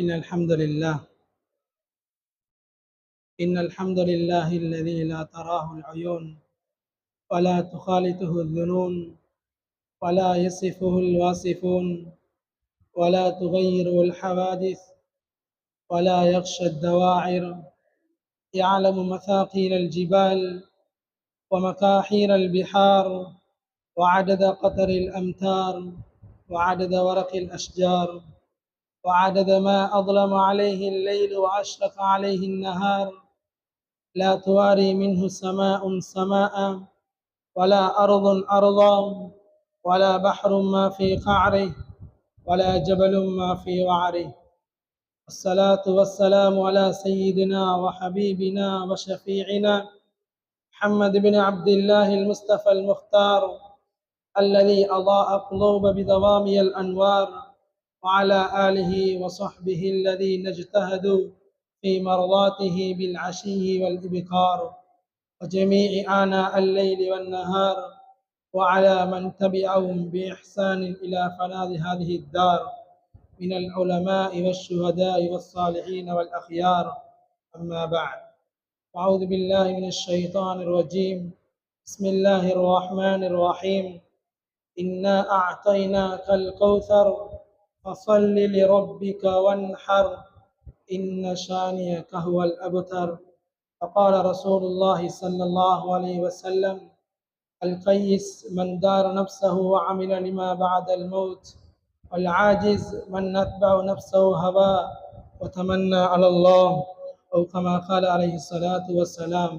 إن الحمد لله إن الحمد لله الذي لا تراه العيون ولا تخالطه الذنون ولا يصفه الواصفون ولا تغيره الحوادث ولا يغشى الدواعر، يعلم مثاقيل الجبال ومكاحيل البحار وعدد قطر الأمتار وعدد ورق الأشجار وعدد ما أظلم عليه الليل وأشرق عليه النهار، لا تواري منه سماء سماء ولا أرض أرضا ولا بحر ما في قعره ولا جبل ما في وعره. الصلاة والسلام على سيدنا وحبيبنا وشفيعنا محمد بن عبد الله المصطفى المختار الذي أضاء قلوب بدوامي الأنوار، وعلى آله وصحبه الذين اجتهدوا في مرضاته بالعشي والإبكار وجميع آناء الليل والنهار، وعلى من تبعهم بإحسان إلى فناء هذه الدار من العلماء والشهداء والصالحين والأخيار. أما بعد، أعوذ بالله من الشيطان الرجيم. بسم الله الرحمن الرحيم. إنا أعطيناك الكوثر فصل لربك وانحر إن شانئك هو الأبتر. فقال رسول الله صلى الله عليه وسلم: القيس من دار نفسه وعمل لما بعد الموت، والعاجز من أتبع نفسه هواه وتمنى على الله، أو كما قال عليه الصلاة والسلام.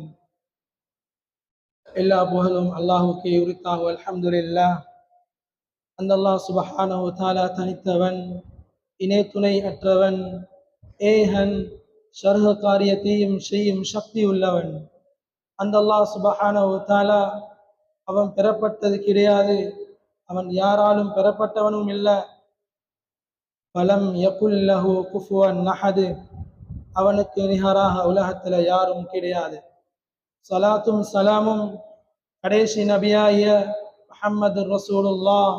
எல்லா புகழும் அல்லாஹுக்கே உரித்தாக. அல்ஹம்துலில்லாஹ். அந்த அல்லாஹ் சுப்ஹானஹு வ தஆலா தனித்தவன், இணை துணை அற்றவன், ஏகன், ஷர்ஹ காரியத்தையும் செய்யும் சக்தி உள்ளவன். அந்த அல்லாஹ் சுப்ஹானஹு வ தஆலா அவன் பெறப்பட்டது கிடையாது, அவன் யாராலும் பெறப்பட்டவனும் இல்லை. பலம் யகுல்லஹு குஃபுவன் அஹத், அவனுக்கு நிகராக உலகத்தில் யாரும் கிடையாது. சலாத்தும் சலாமும் கடைசி நபியாய முஹம்மது ரசூலுல்லாஹ்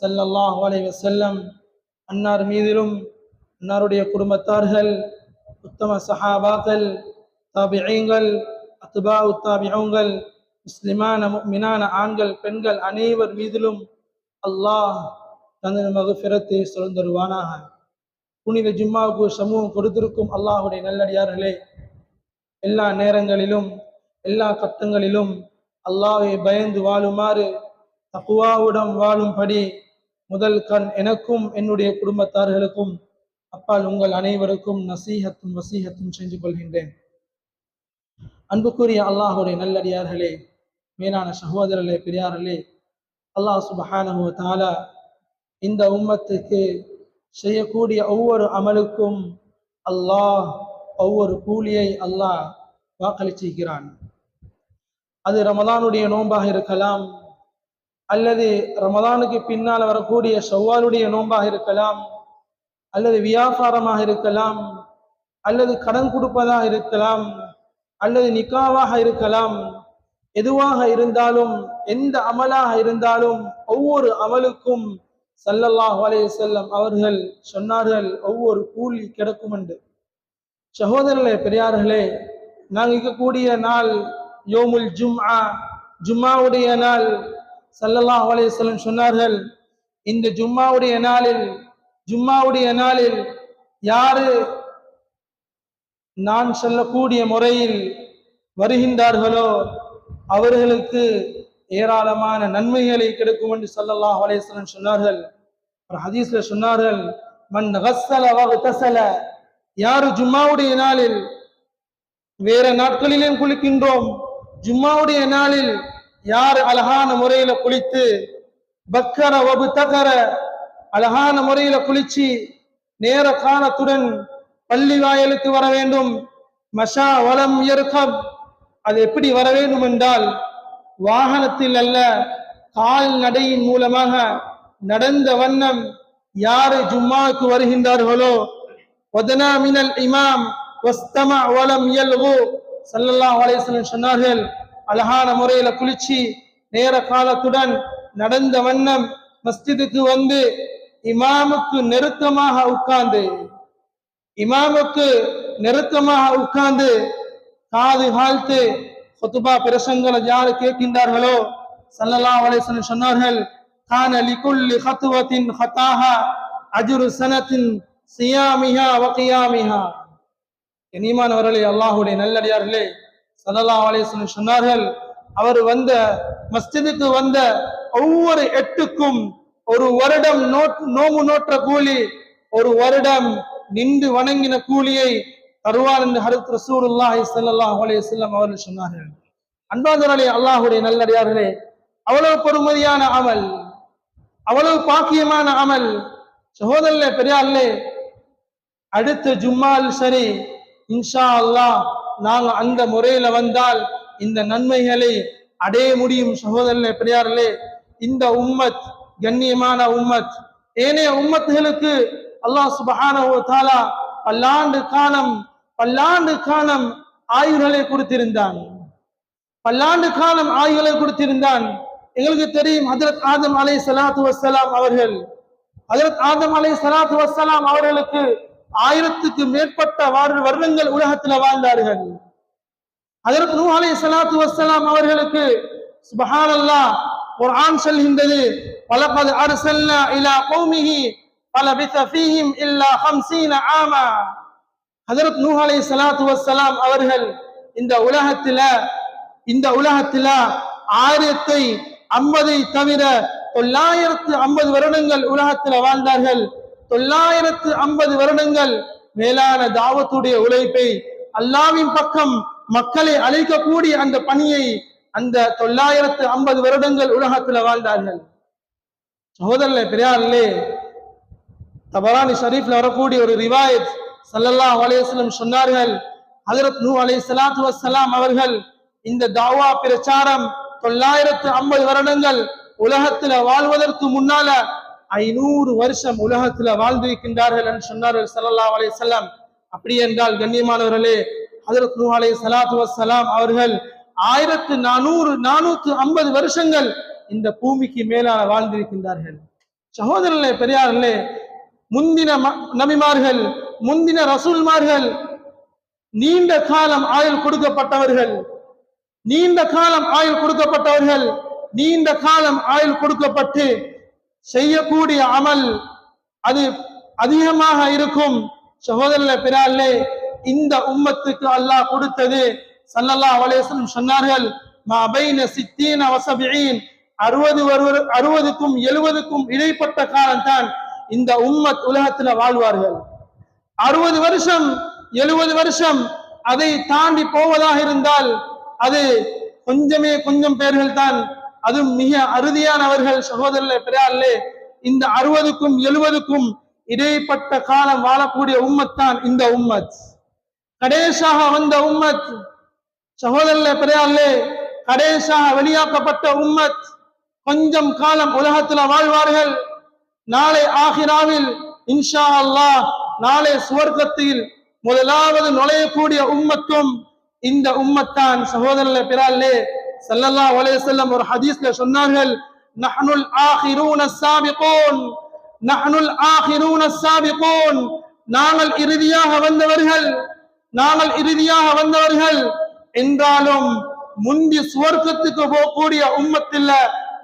ஸல்லல்லாஹு அலைஹி வஸல்லம் அன்னார் மீதிலும், அன்னாருடைய குடும்பத்தார்கள், உத்தம சஹாபாக்கள், தாபிஈன்கள், அத்பாஉ தாபிஊன்கள், முஸ்லிமான முஃமினான ஆண்கள் பெண்கள் அனைவர் மீதிலும் அல்லாஹ் தனது மக்ஃபிரத்தை சுரந்தருவானாக. புனித ஜும்மாவுக்கு சமூகம் கொடுத்திருக்கும் அல்லாஹுடைய நல்லடியார்களே, எல்லா நேரங்களிலும் எல்லா கட்டங்களிலும் அல்லாஹ்வை பயந்து வாழுமாறு தக்வாவுடன் வாழும்படி முதல் கண் எனக்கும் என்னுடைய குடும்பத்தார்களுக்கும் அப்பால் உங்கள் அனைவருக்கும் நசீஹத்தும் வசீஹத்தும் செஞ்சு கொள்கின்றேன். அன்புக்குரிய அல்லாஹுடைய நல்லடியார்களே, மேலான சகோதரர்களே, பெரியார்களே, அல்லாஹ் சுப்ஹானஹு வ தஆலா இந்த உம்மத்துக்கு செய்யக்கூடிய ஒவ்வொரு அமலுக்கும் அல்லாஹ் ஒவ்வொரு கூலியை அல்லாஹ் வாக்களிச்சிருக்கிறான். அது ரமதானுடைய நோன்பாக இருக்கலாம், அல்லது ரமதானுக்கு பின்னால் வரக்கூடிய ஷவ்வாலுடைய நோன்பாக இருக்கலாம், அல்லது வியாபாரமாக இருக்கலாம், அல்லது கடன் கொடுப்பதாக இருக்கலாம், அல்லது நிக்காவாக இருக்கலாம். எதுவாக இருந்தாலும், எந்த அமலாக இருந்தாலும் ஒவ்வொரு அமலுக்கும் ஸல்லல்லாஹு அலைஹி வஸல்லம் அவர்கள் சொன்னார்கள் ஒவ்வொரு கூலி கிடைக்கும் என்று. சகோதரர்களே, பெரியார்களே, நாங்கள் இருக்கக்கூடிய நாள் யோமுல் ஜும்ஆ, ஜும்மாவுடைய நாள். ஸல்லல்லாஹு அலைஹி வஸல்லம் சொன்னார்கள், இந்த ஜும்மாவுடைய நாளில் யாரு நான் சொல்லக்கூடிய முறையில் வருகின்றார்களோ அவர்களுக்கு ஏராளமான நன்மைகளை கிடைக்கும் என்று ஸல்லல்லாஹு அலைஹி வஸல்லம் சொன்னார்கள். ஒரு ஹதீஸ்ல சொன்னார்கள், மன் கஸ்ஸல வக்தஸல, யாரு ஜும்மாவுடைய நாளில், வேற நாட்களிலும் குளிக்கின்றோம், ஜும்மாவுடைய நாளில் யார் அழகான முறையில குளித்து, பக்கர வபுதகர, அழகான முறையில குளிச்சு நேர காலத்துடன் பள்ளி வாயலுக்கு வர வேண்டும். மஷா வலம் யர்கப், அது எப்படி வர வேண்டும் என்றால் வாகனத்தில் அல்ல, கால் நடையின் மூலமாக நடந்த வண்ணம் யாரு ஜும்மாவுக்கு வருகின்றார்களோ, வதனா மினல் இமாம் வஸ்தமா வலம் யல்கு, ஸல்லல்லாஹு அலைஹி வஸல்லம் சொன்னார்கள், அழகான முறையில குளிச்சு நேர காலத்துடன் நடந்த வண்ணம் மஸ்ஜிதுக்கு வந்து இமாமுக்கு நெருக்கமாக உட்கார்ந்து இமாமுக்கு நெருக்கமாக உட்கார்ந்து காது காழ்த்து குத்துபா பிரசங்களை யாரு கேட்கின்றார்களோ ஸல்லல்லாஹு அலைஹி வஸல்லம் சொன்னார்கள், கான லிகுல்லி ஹத்வத்தின் ஹதாஹா அஜ்ரு ஸனத்தின் சியாமிஹா வ கியாமிஹா. கண்ணியமானவர்களே, அல்லாஹ்வுடைய நல்லடியார்களே, ஸல்லல்லாஹு அலைஹி வஸல்லம் சொன்னார்கள், அவர் வந்த மஸ்ஜிதுக்கு வந்த ஒவ்வொரு எட்டுக்கும் ஒரு வருடம் நோம்பு நோற்ற கூலி, ஒரு வருடம் நின்று வணங்கின கூலியை தருவார் என்று ஹஜ்ரத் ரசூலுல்லாஹி ஸல்லல்லாஹு அலைஹி வஸல்லம் அவர்கள் சொன்னார்கள். அன்பார்ந்தவர்களே, அல்லாஹ்வுடைய நல்லடியார்களே, அவ்வளவு பொறுமதியான அமல், அவ்வளவு பாக்கியமான அமல். சகோதரர்களே, பெரியார்களே, அடுத்த ஜும்மால் சரி இன்ஷா அல்லாஹ் நாங்க அந்த முறையில வந்தால் இந்த நன்மைகளை அடைய முடியும். சகோதரர்களே, பெரியார்களே, இந்த உம்மத் கண்ணியமான உம்மத். ஏனைய உம்மத்துகளுக்கு அல்லாஹ் சுப்ஹானஹு வ தஆலா பல்லாண்டு காலம் ஆயுள்களை கொடுத்திருந்தான், பல்லாண்டு காலம் ஆயுள்களை கொடுத்திருந்தான். எங்களுக்கு தெரியும், ஹஜ்ரத் ஆதம் அலைஹிஸ்ஸலாத்து வஸ்ஸலாம் அவர்கள், ஹஜ்ரத் ஆதம் அலைஹிஸ்ஸலாத்து வஸ்ஸலாம் அவர்களுக்கு 1000க்கு மேற்பட்ட வருடங்கள் உலகத்துல வாழ்ந்தார்கள். ஹஜ்ரத் நூஹ் அலைஹிஸ்ஸலாத்து வஸ்ஸலாம் அவர்களுக்கு சுப்ஹானல்லாஹ் குர்ஆன் சொல்கின்றது, வலகத் அர்ஸல்னா இலா கௌமிஹி ஃபலபிஸ ஃபீஹிம் இல்லா 50 ஆமா. ஹஜ்ரத் நூஹ் அலைஹிஸ்ஸலாத்து வஸ்ஸலாம் அவர்கள் இந்த உலகத்துல 1050 தவிர 950 வருடங்கள் உலகத்துல வாழ்ந்தார்கள். 950 வருடங்கள் மேலான தாவத்துடைய உழைப்பை, அல்லாஹ்வின் பக்கம் மக்களை அழைக்கக்கூடிய அந்த பணியை அந்த 950 வருடங்கள் உலகத்துல வாழ்ந்தார்கள். சகோதரர்களே, பெரியார்களே, தபரானி ஷரீஃப்ல வரக்கூடிய ஒரு ரிவாயத், ஸல்லல்லாஹு அலைஹி வஸல்லம் சொன்னார்கள், ஹஜ்ரத் நூஹ் அலைஹிஸ்ஸலாத்து வஸ்ஸலாம் அவர்கள் இந்த தாவா பிரச்சாரம் 950 வருடங்கள் உலகத்துல வாழ்வதற்கு முன்னால 500 வருஷம் உலகத்துல வாழ்ந்திருக்கின்றார்கள் என்று சொன்னார்கள் ஸல்லல்லாஹு அலைஹி வஸல்லம். அப்படி என்றால் கண்ணியமானவர்களே, ஹஜ்ரத் நூஹ் அலைஹிஸ்ஸலாத்து வஸ்ஸலாம் அவர்கள் 1450 வருஷங்கள் இந்த பூமிக்கு மேலான வாழ்ந்திருக்கின்றார்கள். சகோதரர்களே, பெரியார்களே, முந்தின நபிமார்கள், முந்தின ரசூல்மார்கள் நீண்ட காலம் ஆயுள் கொடுக்கப்பட்டவர்கள், நீண்ட காலம் ஆயுள் கொடுக்கப்பட்டு செய்யக்கூடிய அமல் அது அதிகமாக இருக்கும். சகோதரர்களே, பெரியார்களே, இந்த உம்மத்துக்கு அல்லாஹ் கொடுத்தது, ஸல்லல்லாஹு அலைஹி வஸல்லம் சொன்னார்கள், மா பைன 60 வ 70, 60க்கும் 70க்கும் இடைப்பட்ட காலம் தான் இந்த உம்மத் உலகத்துல வாழ்வார்கள். 60 வருஷம் 70 வருஷம் அதை தாண்டி போவதாக இருந்தால் அது கொஞ்சம் பேர்கள் தான், அதுவும் மிக அறுதியானவர்கள். சகோதரர்களே, பெரியார்களே, இந்த 60க்கும் 70க்கும் இடைப்பட்ட காலம் வாழக்கூடிய உம்மத் தான் இந்த உம்மத், கடைசியாக வந்த உம்மத். சகோதரர்களே, பெரியார்களே, கடைசியாக வெளியாக்கப்பட்ட உம்மத் கொஞ்சம் காலம் உலகத்துல வாழ்வார்கள். நாளை ஆகிராவில் இன்ஷா அல்லாஹ், நாளை சுவர்க்கத்தில் முதலாவது நுழையக்கூடிய உம்மத்தும் இந்த உம்மத்தான். சகோதரர்களே, பெரியார்களே, ஸல்லல்லாஹு அலைஹி வஸல்லம் ஒரு ஹதீஸ்ல சொன்னார்கள், நஹ்னுல் ஆகிரூன ஸாபிகூன், நஹ்னுல் ஆகிரூன ஸாபிகூன், நாங்கள் இறுதியாக வந்தவர்கள் என்றாலும் முந்தி சுவர்க்கத்துக்கு போகக்கூடிய உம்மத்தில்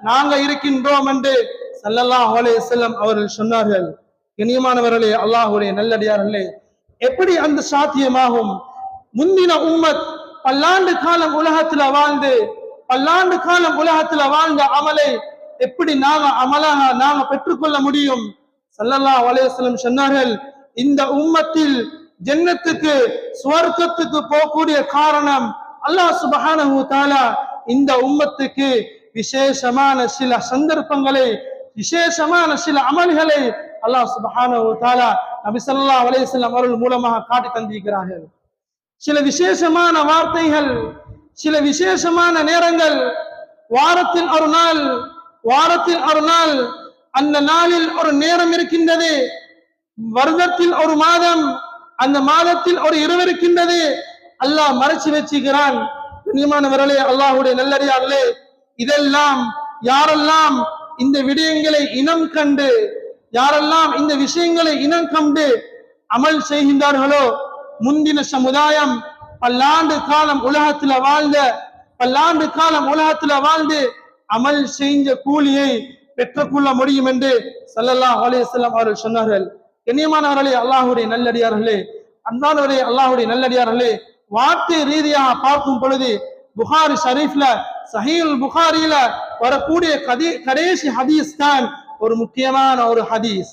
நாங்க இருக்கின்றோம் என்று ஸல்லல்லாஹு அலைஹி வஸல்லம் அவர்கள் சொன்னார்கள். கண்ணியமானவர்களே, அல்லாஹ்வுடைய நல்லடியார்களே, எப்படி அந்த சாத்தியமாகும்? முந்தின உம்மத் பல்லாண்டு காலம் உலகத்துல வாழ்ந்த அமலை எப்படி நாங்க பெற்றுக்கொள்ள முடியும்? ஸல்லல்லாஹு அலைஹி வஸல்லம் சொன்னார்கள், இந்த உம்மத்தில் ஜன்னத்துக்கு சுவர்க்கத்துக்கு போகக்கூடிய காரணம் அல்லாஹ் சுப்ஹானஹு வ தஆலா இந்த உம்மத்துக்கு விசேஷமான சில சந்தர்ப்பங்களை, விசேஷமான சில அமல்களை அல்லாஹ் சுப்ஹானஹு வ தஆலா நபி ஸல்லல்லாஹு அலைஹி வஸல்லம் அவர்கள் மூலமாக காட்டி தந்திருக்கிறார்கள். சில விசேஷமான வார்த்தைகள், சில விசேஷமான நேரங்கள், வாரத்தில் ஒரு நாள், அந்த நாளில் ஒரு நேரம் இருக்கின்றது, வருடத்தில் ஒரு மாதம், அந்த மாதத்தில் ஒரு இரவு இருக்கின்றது, அல்லாஹ் மறைச்சு வச்சுக்கிறான். கண்ணியமானவர்களே, அல்லாஹ்வுடைய நல்லடியார்களே, இதெல்லாம் யாரெல்லாம் இந்த விடயங்களை இனம் கண்டு அமல் செய்கின்றார்களோ, முந்தின சமுதாயம் பல்லாண்டு காலம் உலகத்துல வாழ்ந்து அமல் செஞ்ச கூலியை பெற்றுக்கொள்ள முடியும் என்று ஸல்லல்லாஹு அலைஹி வஸல்லம் அவர்கள் சொன்னார்கள். கண்ணியமானவர்களே, அல்லாஹ்வுடைய நல்லடியார்களே, அன்பானவரே, அல்லாஹ்வுடைய நல்லடியார்களே, வார்த்தை ரீதியாக பார்க்கும் பொழுது புகாரி ஷரீஃப்ல, சஹீஹுல் புகாரியில வரக்கூடிய கடைசி ஹதீஸ் தான் ஒரு முக்கியமான ஒரு ஹதீஸ்.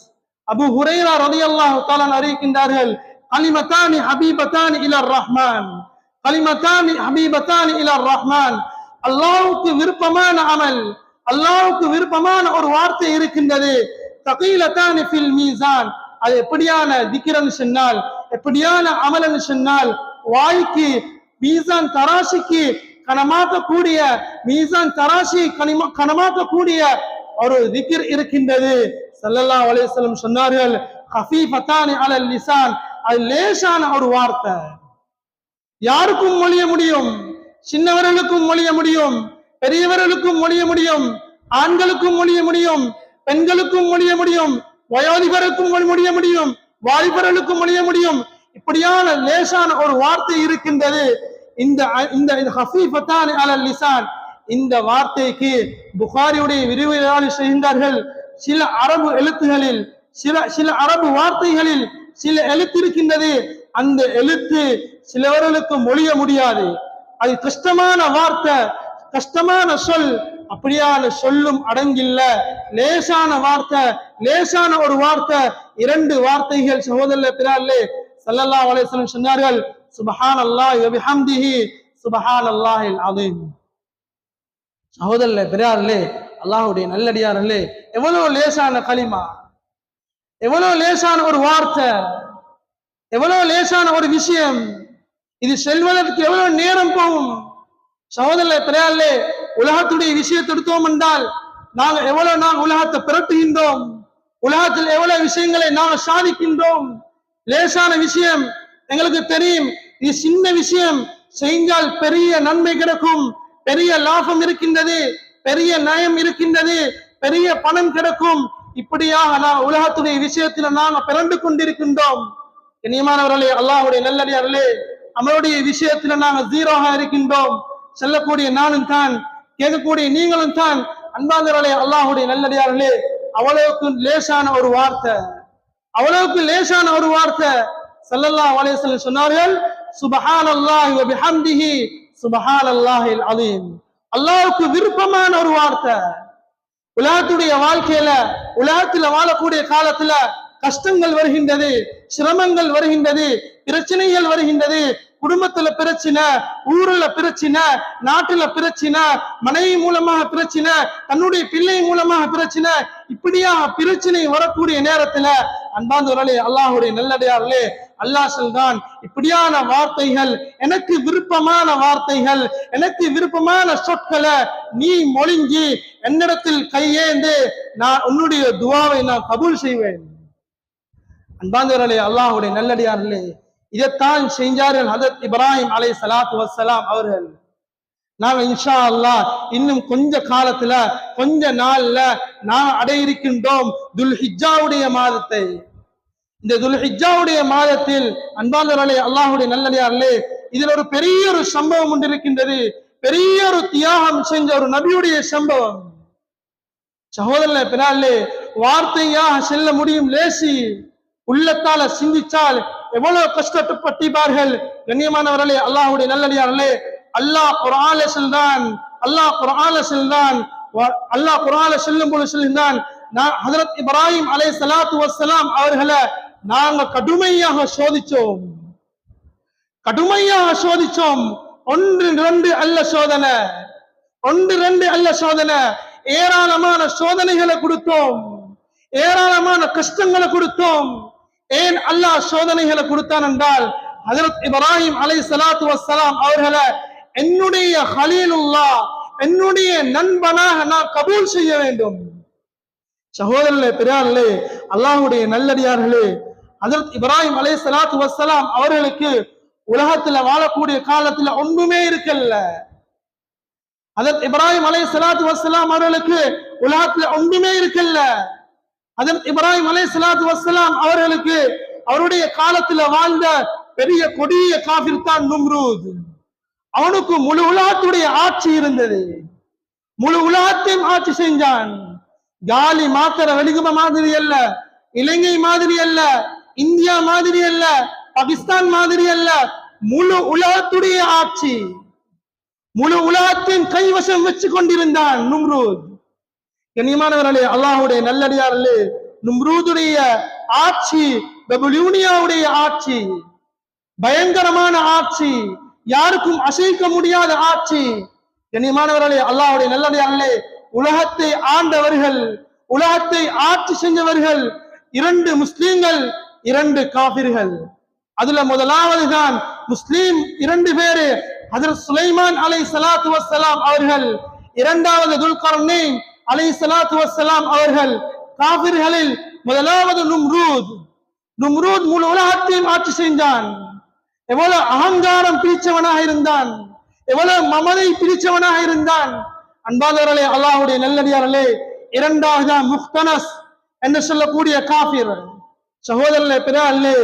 அபூ ஹுரைரா ரலியல்லாஹு தஆலா அறிவிக்கின்றார்கள், கலிமத்தானி ஹபீபத்தானி இலர் ரஹ்மான், கலிமத்தானி ஹபீபத்தானி இலர் ரஹ்மான். அல்லாஹ்வுக்கு விருப்பமான அமல், அல்லாஹ்வுக்கு விருப்பமான ஒரு வார்த்தை இருக்கின்றது. தகீலத்தானி ஃபில் மீசான். அது எப்படியான திக்ரன்னு சொன்னால், எப்படியான அமல்னு சொன்னால், வாய்க்கு மீசான் தராசிக்கு கனமாக்கக்கூடிய, மீசான் தராசி கனமாக்கக்கூடிய ஒரு திக்ர் இருக்கின்றது. ஸல்லல்லாஹு அலைஹி வஸல்லம் சொன்னார்கள், கஃபீஃபத்தானி அலல் லிசான். அது லேசான ஒரு வார்த்தை, யாருக்கும் மொழிய முடியும், சின்னவர்களுக்கும் மொழிய முடியும், பெரியவர்களுக்கும் மொழிய முடியும், ஆண்களுக்கும் மொழிய முடியும், பெண்களுக்கும் மொழிய முடியும், வயோதிபருக்கும் மொழிய முடியும், வாலிபர்களுக்கும் மொழிய முடியும். இப்படியான லேசான ஒரு வார்த்தை இருக்கின்றது. இந்த ஹஃபீஃபத்தானி அலல் லிசான், இந்த வார்த்தைக்கு புகாரியுடைய விரிவுரையாளர் செய்கின்றார்கள், சில அரபு எழுத்துகளில், சில அரபு வார்த்தைகளில் சில எழுத்து இருக்கின்றது. அந்த எழுத்து சிலவர்களுக்கு மொழிய முடியாது. அது கஷ்டமான வார்த்தை, கஷ்டமான சொல். அப்படியான சொல்லும் அடங்கில்ல. லேசான வார்த்தை, லேசான ஒரு வார்த்தை, இரண்டு வார்த்தைகள் சகோதரர்களே பிறார்களே, ஸல்லல்லாஹு அலைஹி வஸல்லம் சொன்னார்கள், சுப்ஹானல்லாஹி வ பிஹம்திஹி சுப்ஹானல்லாஹில் அஸீம். சகோதரர்களே பிறார்களே, அல்லாஹ்வுடைய நல்லடியார்களே, எவ்வளவு லேசான கலிமா, எவ்வளவு லேசான ஒரு வார்த்தை, எவ்வளவு லேசான ஒரு விஷயம். இது செல்வதற்கு எவ்வளவு நேரம் போகும். சகோதரர்களே பிறார்களே, உலகத்துடைய விஷயத்தை எடுத்தோம் என்றால் நாங்க உலகத்தை பிரட்டுகின்றோம், உலகத்தில் எவ்வளவு விஷயங்களை நாங்கள் சாதிக்கின்றோம். லேசான விஷயம் எங்களுக்கு தெரியும், இது சின்ன விஷயம், செஞ்சால் பெரிய நன்மை கிடைக்கும், பெரிய லாபம் இருக்கின்றது, பெரிய நயம் இருக்கின்றது, பெரிய பணம் கிடைக்கும். இப்படியாக நான் உலகத்துடைய விஷயத்துல நாங்க பிறண்டு கொண்டிருக்கின்றோம். கண்ணியமானவர்களே, அல்லாஹ்வுடைய நல்லடியார்களே, நம்மளுடைய விஷயத்துல நாங்க ஜீரோவா இருக்கின்றோம். செல்லக்கூடிய நானும் தான், கேட்கக்கூடிய நீங்களும் தான். அன்பானவர்களே, அல்லாஹ்வுடைய நல்லடியார்களே, அவ்வளவுக்கு லேசான ஒரு வார்த்தை, அவ்வளவுக்கு லேசான ஒரு வார்த்தை. ஸல்லல்லாஹு அலைஹி வஸல்லம் சொன்னார்கள், சுப்ஹானல்லாஹி வ பிஹம்திஹி சுப்ஹானல்லாஹில் அஸீம். அல்லாஹ்வுக்கு விருப்பமான ஒரு வார்த்தை. உலகத்துடைய வாழ்க்கையில, உலகத்துல வாழக்கூடிய காலத்துல கஷ்டங்கள் வருகின்றது, சிரமங்கள் வருகின்றது, பிரச்சனைகள் வருகின்றது. குடும்பத்துல பிரச்சனை, ஊர்ல பிரச்சனை, நாட்டுல பிரச்சனை, மனைவி மூலமாக பிரச்சனை, தன்னுடைய பிள்ளை மூலமாக பிரச்சனை. இப்படியா பிரச்சனை வரக்கூடிய நேரத்துல அன்பார்ந்தவர்களே, அல்லாஹ்வுடைய நல்லடியார்களே, அல்லாஹ் சொல்றான், இப்படியான வார்த்தைகள், எனக்கு விருப்பமான வார்த்தைகள், எனக்கு விருப்பமான சொற்களை நீ மொழிஞ்சி என்னிடத்தில் கையேந்து நான் உன்னுடைய துவாவை நான் கபூல் செய்வேன். அன்பார்ந்தவர்களே, அல்லாஹ்வுடைய நல்லடியார்களே, இதைத்தான் செஞ்சார்கள் ஹஜரத் இப்ராஹிம் அலைஹிஸ்ஸலாத்து வஸ்ஸலாம் அவர்கள். நாங்க இன்ஷா அல்லாஹ் இன்னும் கொஞ்ச காலத்துல, கொஞ்ச நாள்ல நாம் அடைய இருக்கின்றோம் துல்ஹிஜ்ஜாவுடைய மாதத்தை. இந்த துல்ஹிஜ்ஜாவுடைய மாதத்தில் அன்பார்ந்தவர்களே, அல்லாஹ்வுடைய நல்லடியார்களே, இதில் ஒரு பெரிய ஒரு சம்பவம் ஒன்று இருக்கின்றது. பெரிய ஒரு தியாகம் செஞ்ச ஒரு நபியுடைய சம்பவம். சகோதரர்களே பிறார்களே, வார்த்தையாக செல்ல முடியும் லேசி, உள்ளத்தால சிந்திச்சால் எவ்வளவு கஷ்டப்பட்டிருப்பார்கள். கண்ணியமானவர்களே, அல்லாஹ்வுடைய நல்லடியார்களே, அல்லாஹ் குர்ஆன்ல சொல்றான், அல்லாஹ் குர்ஆன்ல சொல்லும் பொழுது சொல்கிறான், ஹஜரத் இப்ராஹிம் அலைஹிஸ்ஸலாத்து வஸ்ஸலாம் அவர்களை நாங்க கடுமையாக சோதிச்சோம், கடுமையாக சோதிச்சோம். ஒன்று ரெண்டு அல்ல சோதனை, ஒன்று ரெண்டு அல்ல சோதனை, ஏராளமான சோதனைகளை கொடுத்தோம், ஏராளமான கஷ்டங்களை கொடுத்தோம். ஏன் அல்லாஹ் சோதனைகளை கொடுத்தான் என்றால், ஹஜரத் இப்ராஹிம் அலைஹிஸ்ஸலாத்து வஸ்ஸலாம் அவர்களை என்னுடைய ஹலீலுல்லாஹ், என்னுடைய நண்பனாக நான் கபூல் செய்ய வேண்டும். சகோதரர்களே பெரியார்களே, அல்லாஹ்வுடைய நல்லடியார்களே, ஹஜரத் இப்ராஹிம் அலைஹிஸ்ஸலாத்து வஸ்ஸலாம் அவர்களுக்கு உலகத்துல வாழக்கூடிய காலத்துல ஒன்றுமே இருக்கல்ல. ஹஜரத் இப்ராஹிம் அலைஹிஸ்ஸலாத்து வஸ்ஸலாம் அவர்களுக்கு உலகத்துல ஒன்றுமே இருக்கல்ல. ஹஜரத் இப்ராஹிம் அலைஹிஸ்ஸலாத்து வஸ்ஸலாம் அவர்களுக்கு அவருடைய காலத்துல வாழ்ந்த பெரிய கொடிய காபிர் தான் நும்ரூத். அவனுக்கு முழு உலகத்துடைய ஆட்சி இருந்தது, முழு உலகத்தையும் ஆட்சி செஞ்சான். காலி மாத்திர வெளிகும மாதிரி அல்ல, இலங்கை மாதிரி அல்ல, இந்தியா மாதிரி அல்ல, பாகிஸ்தான் மாதிரி அல்ல, முழு உலகத்துடைய ஆட்சி, முழு உலகத்தின் கைவசம் வச்சு கொண்டிருந்தான் நும்ரூத். கண்ணியமானவர்களே, அல்லாஹ்வுடைய நல்லடியார்களே, நும்ரூதுடைய ஆட்சி பபிலோனியாவுடைய ஆட்சி, பயங்கரமான ஆட்சி, யாருக்கும் அசைக்க முடியாத ஆட்சி. கண்ணியமானவர்களே, அல்லாஹ்வுடைய நல்லடியார்களே, உலகத்தை ஆண்டவர்கள், உலகத்தை ஆட்சி செஞ்சவர்கள் 2 முஸ்லிம்கள் 2 காபிர்கள். அதுல முதலாவது தான் முஸ்லிம் 2 பேரு, ஹஜ்ரத் சுலைமான் அலைஹிஸ்ஸலாத்து வஸ்ஸலாம் அவர்கள், இரண்டாவது துல்கர்னைன் அலைஹிஸ்ஸலாத்து வஸ்ஸலாம் அவர்கள். காபிர்களில் முதலாவது நும்ரூத். நும்ரூத் முழு உலகத்தையும் ஆட்சி செஞ்சான். எவ்வளவு அகங்காரம் பிடிச்சவனாக இருந்தான், எவ்வளவு மமதை பிடிச்சவனாக இருந்தான். அன்பாதவர்களே, அல்லாஹ்வுடைய நல்லடியார்களே, இரண்டாவது முக்தனஸ் என்று சொல்லக்கூடிய காபிர். சகோதரர்களே, பிறார்களே,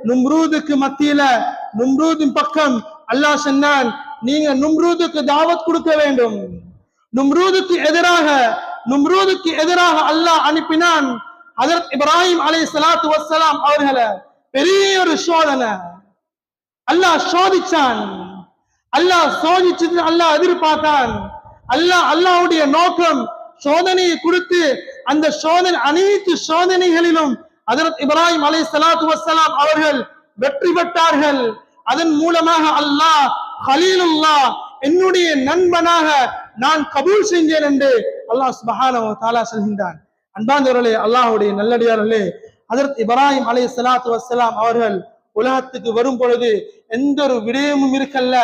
நும்ரூதுக்கு மத்தியில, நும்ரூதின் பக்கம் அல்லாஹ் சொன்னான், நீங்க நும்ரூதுக்கு தாவத் கொடுக்க வேண்டும். நும்ரூதுக்கு எதிராக அல்லாஹ் அனுப்பினான் ஹஜ்ரத் இப்ராஹிம் அலைஹிஸ்ஸலாத்து வஸ்ஸலாம் அவர்களை. பெரிய ஒரு சோதனை அல்லாஹ் சோதிச்சான். அல்லாஹ் சோதிச்சது அல்லாஹ் எதிர்பார்த்தான். அல்லாஹ்வுடைய நோக்கம் சோதனையை கொடுத்து, அந்த சோதனை அனைத்து சோதனைகளிலும் ஹஜ்ரத் இப்ராஹிம் அலைஹிஸ்ஸலாத்து வஸ்ஸலாம் அவர்கள் வெற்றி பெற்றார்கள். அதன் மூலமாக அல்லாஹ் கலீலுல்லாஹ், என்னுடைய நண்பனாக நான் கபூல் செஞ்சேன் என்று அல்லாஹ் சுப்ஹானஹு வ தஆலா சொல்கின்றான். அன்பார்ந்தவர்களே, அல்லாஹ்வுடைய நல்லடியார்களே, ஹஜ்ரத் இப்ராஹிம் அலைஹிஸ்ஸலாத்து வஸ்ஸலாம் அவர்கள் உலகத்துக்கு வரும் பொழுது எந்த ஒரு விடயமும் இருக்கல்ல,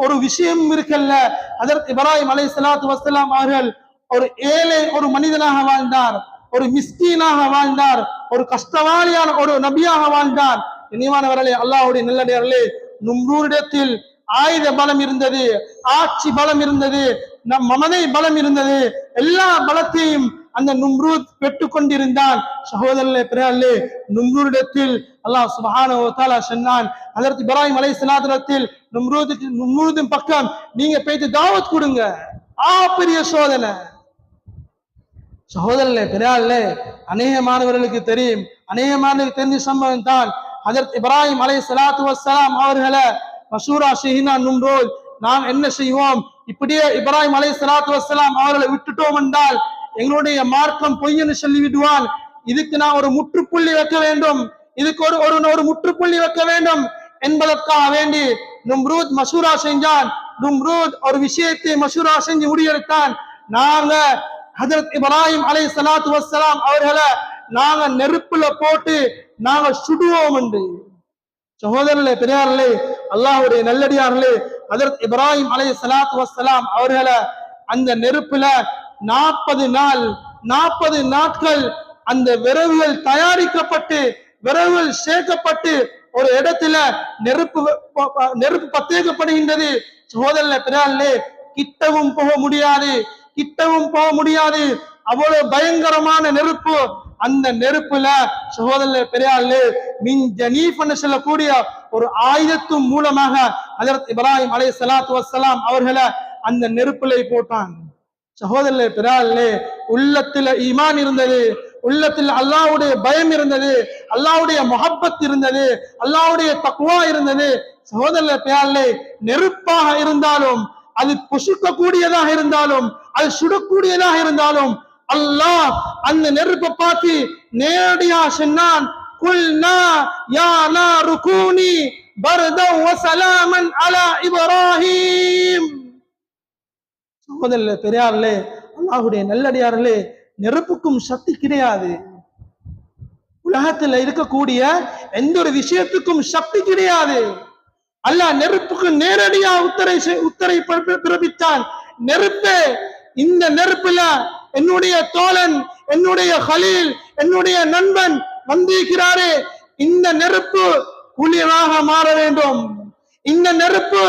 ஒரு விஷயமும் இருக்கல்ல. ஹஜ்ரத் இப்ராஹிம் அலைஹிஸ்ஸலாத்து வஸ்ஸலாம் அவர்கள் ஒரு ஏழை ஒரு மனிதனாக வாழ்ந்தார், ஒரு மிஸ்கீனாக வாழ்ந்தார், ஒரு கஷ்டவாளியான ஒரு நபியாக வாழ்ந்தார். இனிமானவர்களே, அல்லாஹ்வுடைய நல்லடியார்களே, நும்ரூரிடத்தில் ஆயுத பலம் இருந்தது, ஆட்சி பலம் இருந்தது, மமதை பலம் இருந்தது. எல்லா பலத்தையும் அந்த நும்ரூத் பெற்றுக் கொண்டிருந்தான். சகோதரர்களே, பிறார்களே, நும்ரூரிடத்தில் அல்லாஹ் சுப்ஹானஹு வ தஆலா சொன்னான், ஹஜ்ரத் இப்ராஹிம் அலைஹிஸ்ஸலாத்தில் நும்ரூதின் பக்கம் நீங்க போயிட்டு தாவத் கொடுங்க. பெரிய சோதனை. சகோதரர்களே, பிறார்களே, அநேக மாணவர்களுக்கு தெரியும், அநேக மாணவர்களுக்கு தெரிஞ்ச சம்பவம் தான். ஹஜ்ரத் இப்ராஹிம் அலைஹிஸ்ஸலாத்து வஸ்ஸலாம் அவர்களை மஷூரா ஷஹீனா நும்ரூத், நாம் என்ன செய்வோம், இப்படியே இப்ராஹிம் அலைஹிஸ்ஸலாத்து வஸ்ஸலாம் அவர்களை விட்டுட்டோம் என்றால் எங்களுடைய மார்க்கம் பொய்யன்னு சொல்லி விடுவான். இதுக்கு நான் ஒரு முற்றுப்புள்ளி வைக்க வேண்டும், இதுக்கு ஒரு முற்றுப்புள்ளி வைக்க வேண்டும் என்பதற்காக வேண்டி நும்ரூத் மஷூரா செஞ்சான். நும்ரூத் ஒரு விஷயத்தை மஷூரா செஞ்சு முடிவெடுத்தான், நாங்க ஹஜ்ரத் இப்ராஹிம் அலைஹிஸ்ஸலாத்து வஸ்ஸலாம் அவர்களை நாங்க நெருப்புல போட்டு நாங்க சுடுவோம் என்று. சகோதரர்களே, பெரியார்களே, அல்லாஹ்வுடைய நல்லடியார்களே, ஹஜ்ரத் இப்ராஹிம் அலைஹிஸ்ஸலாத்து வஸ்ஸலாம் அவர்களை அந்த நெருப்புல 40 நாட்கள் அந்த விறகுகள் தயாரிக்கப்பட்டு, விறகுகள் சேர்க்கப்பட்டு ஒரு இடத்துல நெருப்பு பத்தேக்கப்படுகின்றது. சகோதரர்களே, பிறார்களே, கிட்டவும் போக முடியாது, அவ்வளவு பயங்கரமான நெருப்பு. அந்த நெருப்புல சகோதரர்களே, பெரியார்களே, மின் ஜனீஃப் என்று சொல்லக்கூடிய ஒரு ஆயுதத்தின் மூலமாக ஹஜ்ரத் இப்ராஹிம் அலைஹிஸ்ஸலாத்து வஸ்ஸலாம் அவர்களை அந்த நெருப்புல போட்டான். சகோதரர்களே, பிறார்களே, உள்ளத்துல ஈமான் இருந்தது, உள்ளத்தில் அல்லாஹ்வுடைய பயம் இருந்தது, அல்லாஹ்வுடைய முஹப்பத் இருந்தது, அல்லாஹ்வுடைய தக்வா இருந்தது. சகோதரர்களே, பிறார்களே, நெருப்பாக இருந்தாலும், அது பொசுக்க கூடியதாக இருந்தாலும், அது சுடக்கூடியதாக இருந்தாலும், அல்லாஹ் அந்த நெருப்பை பார்த்து நேரடியாக சொன்னான், குல்னா யா நாரு கூனி பர்தன் வ ஸலாமன் அலா இப்ராஹிம். சகோதரர்களே, பெரியார்களே, அல்லாஹ்வுடைய நல்லடியார்களே, நெருப்புக்கும் சக்தி கிடையாது. உலகத்துல இருக்கக்கூடிய எந்த ஒரு விஷயத்துக்கும் சக்தி கிடையாது. அல்லாஹ் நெருப்புக்கு நேரடியா உத்தரை பிறப்பித்தான். நெருப்பே, இந்த நெருப்புல என்னுடைய தோழன், என்னுடைய கலீல், என்னுடைய நண்பன் வந்திருக்கிறாரே, இந்த நெருப்பு குளிராக மாற வேண்டும், இந்த நெருப்பு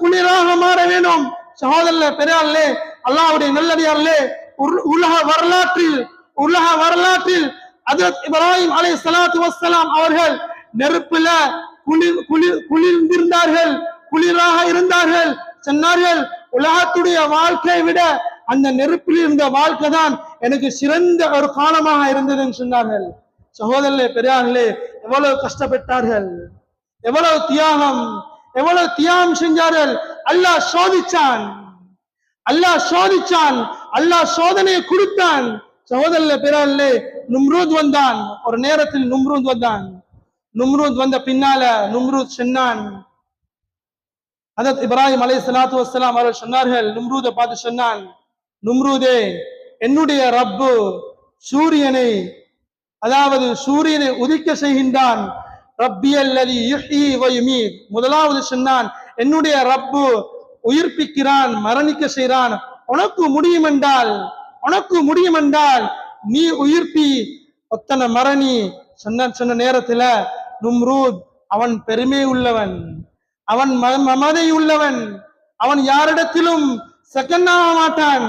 குளிராக மாற வேண்டும். சகோதரர்களே, பெரியார்களே, அல்லாஹ்வுடைய நல்லடியார்களே, உலக வரலாற்றில் ஹஜ்ரத் இப்ராஹிம் அலைஹிஸ்ஸலாத்து வஸ்ஸலாம் அவர்கள் நெருப்புல குளிர்ந்திருந்தார்கள், குளிராக இருந்தார்கள். சொன்னார்கள், உலகத்துடைய வாழ்க்கையை விட அந்த நெருப்பில் இருந்த வாழ்க்கை தான் எனக்கு சிறந்த ஒரு காலமாக இருந்ததுன்னு சொன்னார்கள். சகோதரர்களே, பெரியார்களே, எவ்வளவு கஷ்டப்பட்டார்கள், எவ்வளவு தியாகம் செஞ்சார்கள். அல்லாஹ் சோதிச்சான், அல்லாஹ் சோதனையை கொடுத்தான். சகோதரர்களே, பெரியார்களே, நும்ரூத் வந்தான். ஒரு நேரத்தில் நும்ரூத் வந்தான். நும்ரூத் வந்த பின்னால நும்ரூத் சொன்னான், ஹஜ்ரத் இப்ராஹிம் அலைஹிஸ்ஸலாத்து வஸ்ஸலாம் அவர்கள் சொன்னார்கள், நும்ரூதை பார்த்து சொன்னான், நும்ரூதே, என்னுடைய ரப்பு சூரியனை, அதாவது சூரியனை உதிக்க செய்கின்றான். ரப்பியல்லதி யுஹ்யி வ யுமீத். முதலாவது சொன்னான், என்னுடைய ரப்பு உயிர்ப்பிக்கிறான், மரணிக்க செய்கிறான். உனக்கு முடியும் என்றால் நீ உயிர்ப்பி, ஒத்தனை மரணி. சொன்ன நேரத்துல நும்ரூத் அவன் பெருமை உள்ளவன், அவன் மமதை உள்ளவன், அவன் யாரிடத்திலும் செகண்ட் ஆக மாட்டான்,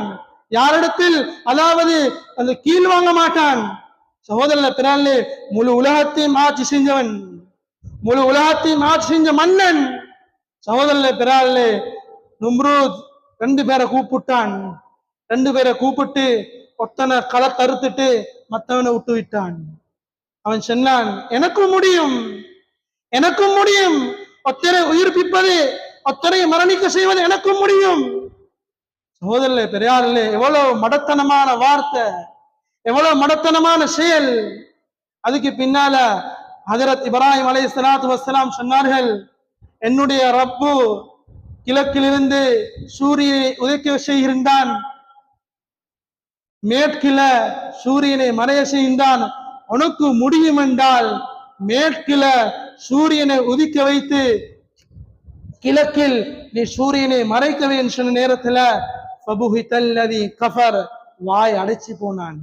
யாரிடத்தில் அதாவது அந்த கீழ் வாங்க மாட்டான். சகோதரர்களே, பிறாலே, முழு உலகத்தையும் ஆட்சி செஞ்சவன், முழு உலகத்தையும் ஆட்சி செஞ்ச மன்னன். சகோதரர்களே, பிறாலே, நும்ரூத் 2 பேரை கூப்பிட்டான். 2 பேரை கூப்பிட்டு ஒத்தனை களை தறுத்துட்டு மற்றவனை விட்டு விட்டான். அவன் சொன்னான், எனக்கும் முடியும், ஒத்தரை உயிர்ப்பிப்பது, ஒத்தரை மரணிக்க செய்வது எனக்கும் முடியும். சகோதரர்களே, பெரியார்களே, எவ்வளவு மடத்தனமான வார்த்தை, எவ்வளவு மடத்தனமான செயல். அதுக்கு பின்னால ஹஜ்ரத் இப்ராஹிம் அலைஹிஸ்ஸலாத்து வஸ்ஸலாம் சொன்னார்கள், என்னுடைய ரப்பு கிழக்கிலிருந்து சூரியனை உதைக்க செய்கின்றான், மேற்கில சூரியனை மறைய செய்கின்றான். உனக்கு முடியும் என்றால் மேற்கில சூரியனை உதிக்க வைத்து கிழக்கில் நீ சூரியனை மறைக்கவே சொன்ன நேரத்துல ஃபபுஹிதல்லதி கஃபர், வாய் அடைச்சி போனான்.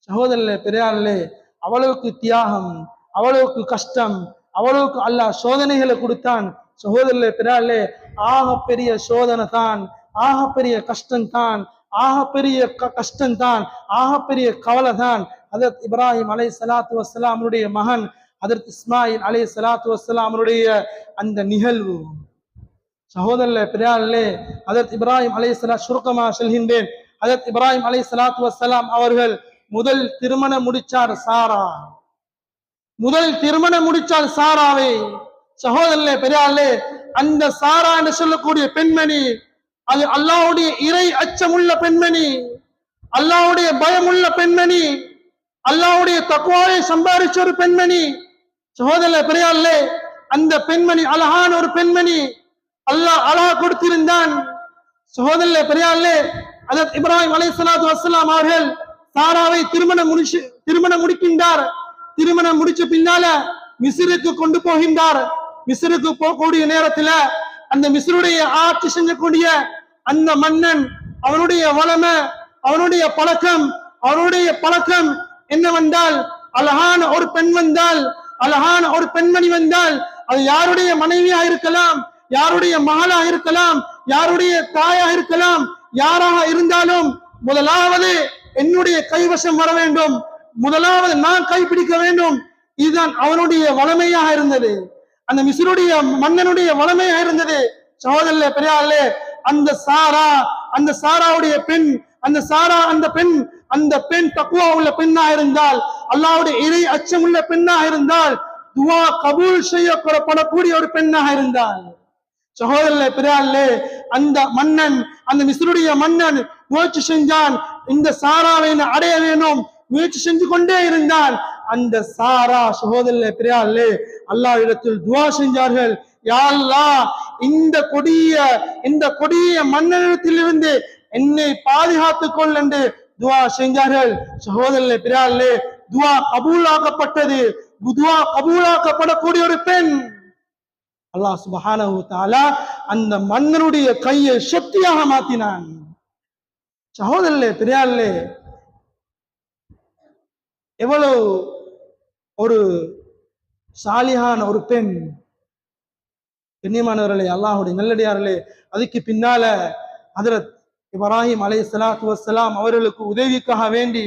சகோதரர்களே, பெரியார்களே, அவ்வளவுக்கு தியாகம், அவ்வளவுக்கு கஷ்டம், அவ்வளவுக்கு அல்லாஹ் சோதனைகளை கொடுத்தான். சகோதரர்களே, பெரியார்களே, ஆக பெரிய சோதனை தான், ஆக பெரிய கஷ்டம் தான், ஆக பெரிய கவலை தான். ஹஜ்ரத் இப்ராஹிம் அலைஹிஸ்ஸலாத்து வஸ்ஸலாமுடைய மகன் ஹஜ்ரத் இஸ்மாயில் அலைஹிஸ்ஸலாத்து வஸ்ஸலாமுடைய அந்த நிகழ்வு. சகோதரர்களே, பெரியார்களே, ஹஜ்ரத் இப்ராஹிம் அலைஹிஸ்ஸலாம் சுருக்கமாக சொல்கின்றேன். ஹஜ்ரத் இப்ராஹிம் அலைஹிஸ்ஸலாத்து வஸ்ஸலாம் அவர்கள் முதல் திருமணம் முடிச்சார் சாராவை. சகோதரர்களே, பெரியார்களே, அந்த சாரா என்று சொல்லக்கூடிய பெண்மணி, அது அல்லாஹ்வுடைய இறை அச்சமுள்ள பெண்மணி, அல்லாஹ்வுடைய பயமுள்ள பெண்மணி, அல்லாஹ்வுடைய தக்வாவை சம்பாதிச்ச ஒரு பெண்மணி. சகோதரர்களே, பெரியார்களே, அந்த பெண்மணி அழகான ஒரு பெண்மணி, அல்லாஹ் அழகா கொடுத்திருந்தான். சகோதரர்களே, பெரியார்களே, ஹஜ்ரத் இப்ராஹிம் அலைஹிஸ்ஸலாத்து வஸ்ஸலாம் அவர்கள் சாராவை திருமணம் முடிக்கின்றார். திருமணம் முடிச்ச பின்னால மிஸ்ருக்கு கொண்டு போகின்றார். மிஸ்ருக்கு போகக்கூடிய நேரத்துல அந்த மிஸ்ருடைய ஆட்சி செஞ்சக்கூடிய அந்த மன்னன், அவனுடைய வளமை, அவனுடைய பழக்கம் என்னவென்றால், அழகான ஒரு பெண் வந்தால், அழகான ஒரு பெண்மணி வந்தால், அது யாருடைய மனைவியா இருக்கலாம், யாருடைய மகளா இருக்கலாம், யாருடைய தாயா இருக்கலாம், யாராக இருந்தாலும் முதலாவது என்னுடைய கைவசம் வர வேண்டும், முதலாவது நான் கைப்பிடிக்க வேண்டும். இதுதான் அவனுடைய வளமையாக இருந்தது, அந்த மிஸ்ருடைய மன்னனுடைய வளமையாக இருந்தது. சகோதரர்களே, பெரியார்களே, அந்த சாராவுடைய பெண், அந்த பெண் தக்வா உள்ள பெண்ணாக இருந்தால், அல்லாஹ்வுடைய இறை அச்சம் உள்ள பெண்ணாக இருந்தால், துஆ கபூல் செய்யப்படக்கூடிய ஒரு பெண்ணாக இருந்தால், சகோதரர்களே, பெரியார்களே, அந்த மன்னன், அந்த மிஸ்ருடைய மன்னன் முயற்சி செஞ்சான், இந்த சாராவை அடைய வேணும், முயற்சி செஞ்சு கொண்டே இருந்தான். அந்த சாரா, சகோதரர்களே, பெரியார்களே, அல்லாஹ் இடத்தில் துஆ செஞ்சார்கள், யா அல்லாஹ், இந்த கொடிய மன்னனிடத்திலிருந்து என்னை பாதுகாத்துக் கொள் என்று துஆ செஞ்சார்கள். சகோதரர்களே, பெரியார்களே, துஆ கபூலாக்கப்பட்டது. துஆ கபூலாக்கப்படக்கூடிய ஒரு பெண். அல்லாஹ் சுப்ஹானஹு வ தஆலா அந்த மன்னனுடைய கையை சக்தியாக மாத்தினான். சகோதரர்களே, பெரியார்களே, எவ்வளவு ஒரு சாலிஹான ஒரு பெண். கண்ணியமானவர்களே, அல்லாஹ்வுடைய நல்லடியார்களே, அதுக்கு பின்னால ஹஜ்ரத் இப்ராஹிம் அலைஹிஸ்ஸலாத்து வஸ்ஸலாம் அவர்களுக்கு உதவிக்காக வேண்டி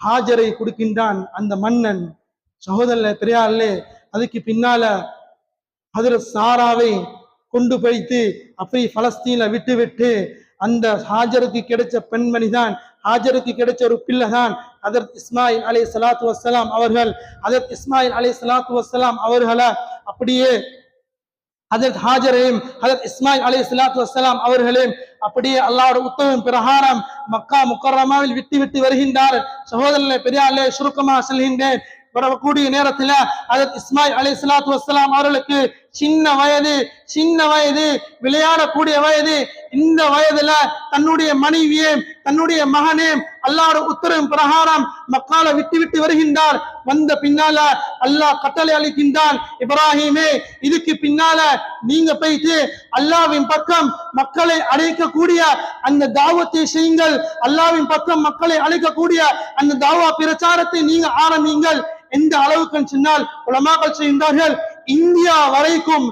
ஹாஜரை கொடுக்கின்றான் அந்த மன்னன். சகோதரர்களே, பெரியார்களே, அதுக்கு பின்னால ஹஜ்ரத் சாராவை கொண்டு போய்த்து அப்படி பலஸ்தீன விட்டு அந்த ஹாஜருக்கு கிடைச்ச பெண்மணி தான், ஹாஜருக்கு கிடைச்ச ஒரு பிள்ளை தான் ஹஜ்ரத் இஸ்மாயில் அலைஹிஸ்ஸலாத்து வஸ்ஸலாம் அவர்கள். ஹஜ்ரத் இஸ்மாயில் அலைஹிஸ்ஸலாத்து வஸ்ஸலாம் அவர்களை அப்படியே ஹஜ்ரத் ஹாஜரையும் ஹஜ்ரத் இஸ்மாயில் அலைஹிஸ்ஸலாத்து வஸ்ஸலாம் அவர்களையும் அப்படியே அல்லாஹ்வுடைய உத்தரவின் பிரகாரம் மக்கா முக்கர்ரமாவில் விட்டு வருகின்றார். சகோதரர்களே, பெரியார்களே, சுருக்கமாக சொல்கின்றேன். வரக்கூடிய நேரத்தில் ஹஜ்ரத் இஸ்மாயில் அலைஹிஸ்ஸலாத்து வஸ்ஸலாம் அவர்களுக்கு சின்ன வயது, விளையாடக்கூடிய வயது. இந்த வயதுல தன்னுடைய மனைவியையும் தன்னுடைய மகனையும் அல்லாஹ்வுடைய உத்தரவின் பிரகாரம் மக்கால விட்டு வருகின்றார். வந்த பின்னால அல்லாஹ் கட்டளை அளிக்கின்றான், இப்ராஹிமே, இதுக்கு பின்னால நீங்க போயிட்டு அல்லாஹ்வின் பக்கம் மக்களை அழைக்கக்கூடிய அந்த தாவத்தை செய்யுங்கள். அல்லாஹ்வின் பக்கம் மக்களை அழைக்கக்கூடிய அந்த தாவா பிரச்சாரத்தை நீங்க ஆரம்பிங்கள். எந்த அளவுக்கு சொன்னால் உலமாக்கள் செய்கின்றார்கள், இந்தியா வரைக்கும்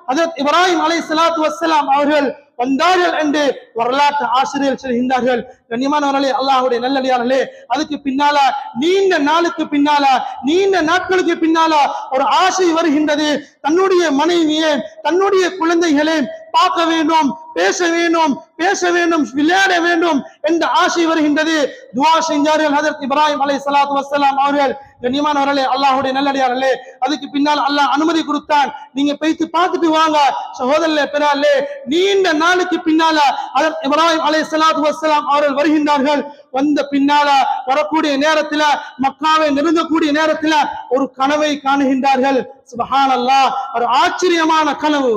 ஹஜ்ரத் இப்ராஹிம் அலைஹிஸ்ஸலாத்து வஸ்ஸலாம் அவர்கள் வந்தார்கள் என்று வரலாற்று ஆசிரியர்கள் சொல்கின்றார்கள். கண்ணியமானவர்களே, அல்லாஹ்வுடைய நல்லடியார்களே, அதுக்கு பின்னால நீண்ட நாட்களுக்கு பின்னால ஒரு ஆசை வருகின்றது. தன்னுடைய மனைவியை தன்னுடைய குழந்தைகளை பார்க்க வேண்டும், பேச வேண்டும், விளையாட வேண்டும் என்ற ஆசை வருகின்றது. துஆ செஞ்சார்கள் ஹஜ்ரத் இப்ராஹிம் அலைஹிஸ்ஸலாத்து வஸ்ஸலாம் அவர்கள். கண்ணியமானவர்களே, அல்லாஹ்வுடைய நல்லடியார்களே, அதுக்கு பின்னால் அல்லாஹ் அனுமதி கொடுத்தான், நீங்க போய்த்து பார்த்துட்டு வாங்க. சகோதரர்களே, பெரியார்களே, நீண்ட நாளுக்கு பின்னால ஹஜ்ரத் இப்ராஹிம் அலைஹிஸ்ஸலாத்து வஸ்ஸலாம் அவர்கள் வருகின்றார்கள். வந்த பின்னால வரக்கூடிய நேரத்துல மக்காவை நெருங்கக்கூடிய நேரத்துல ஒரு கனவை காணுகின்றார்கள். சுப்ஹானல்லாஹ், ஒரு ஆச்சரியமான கனவு.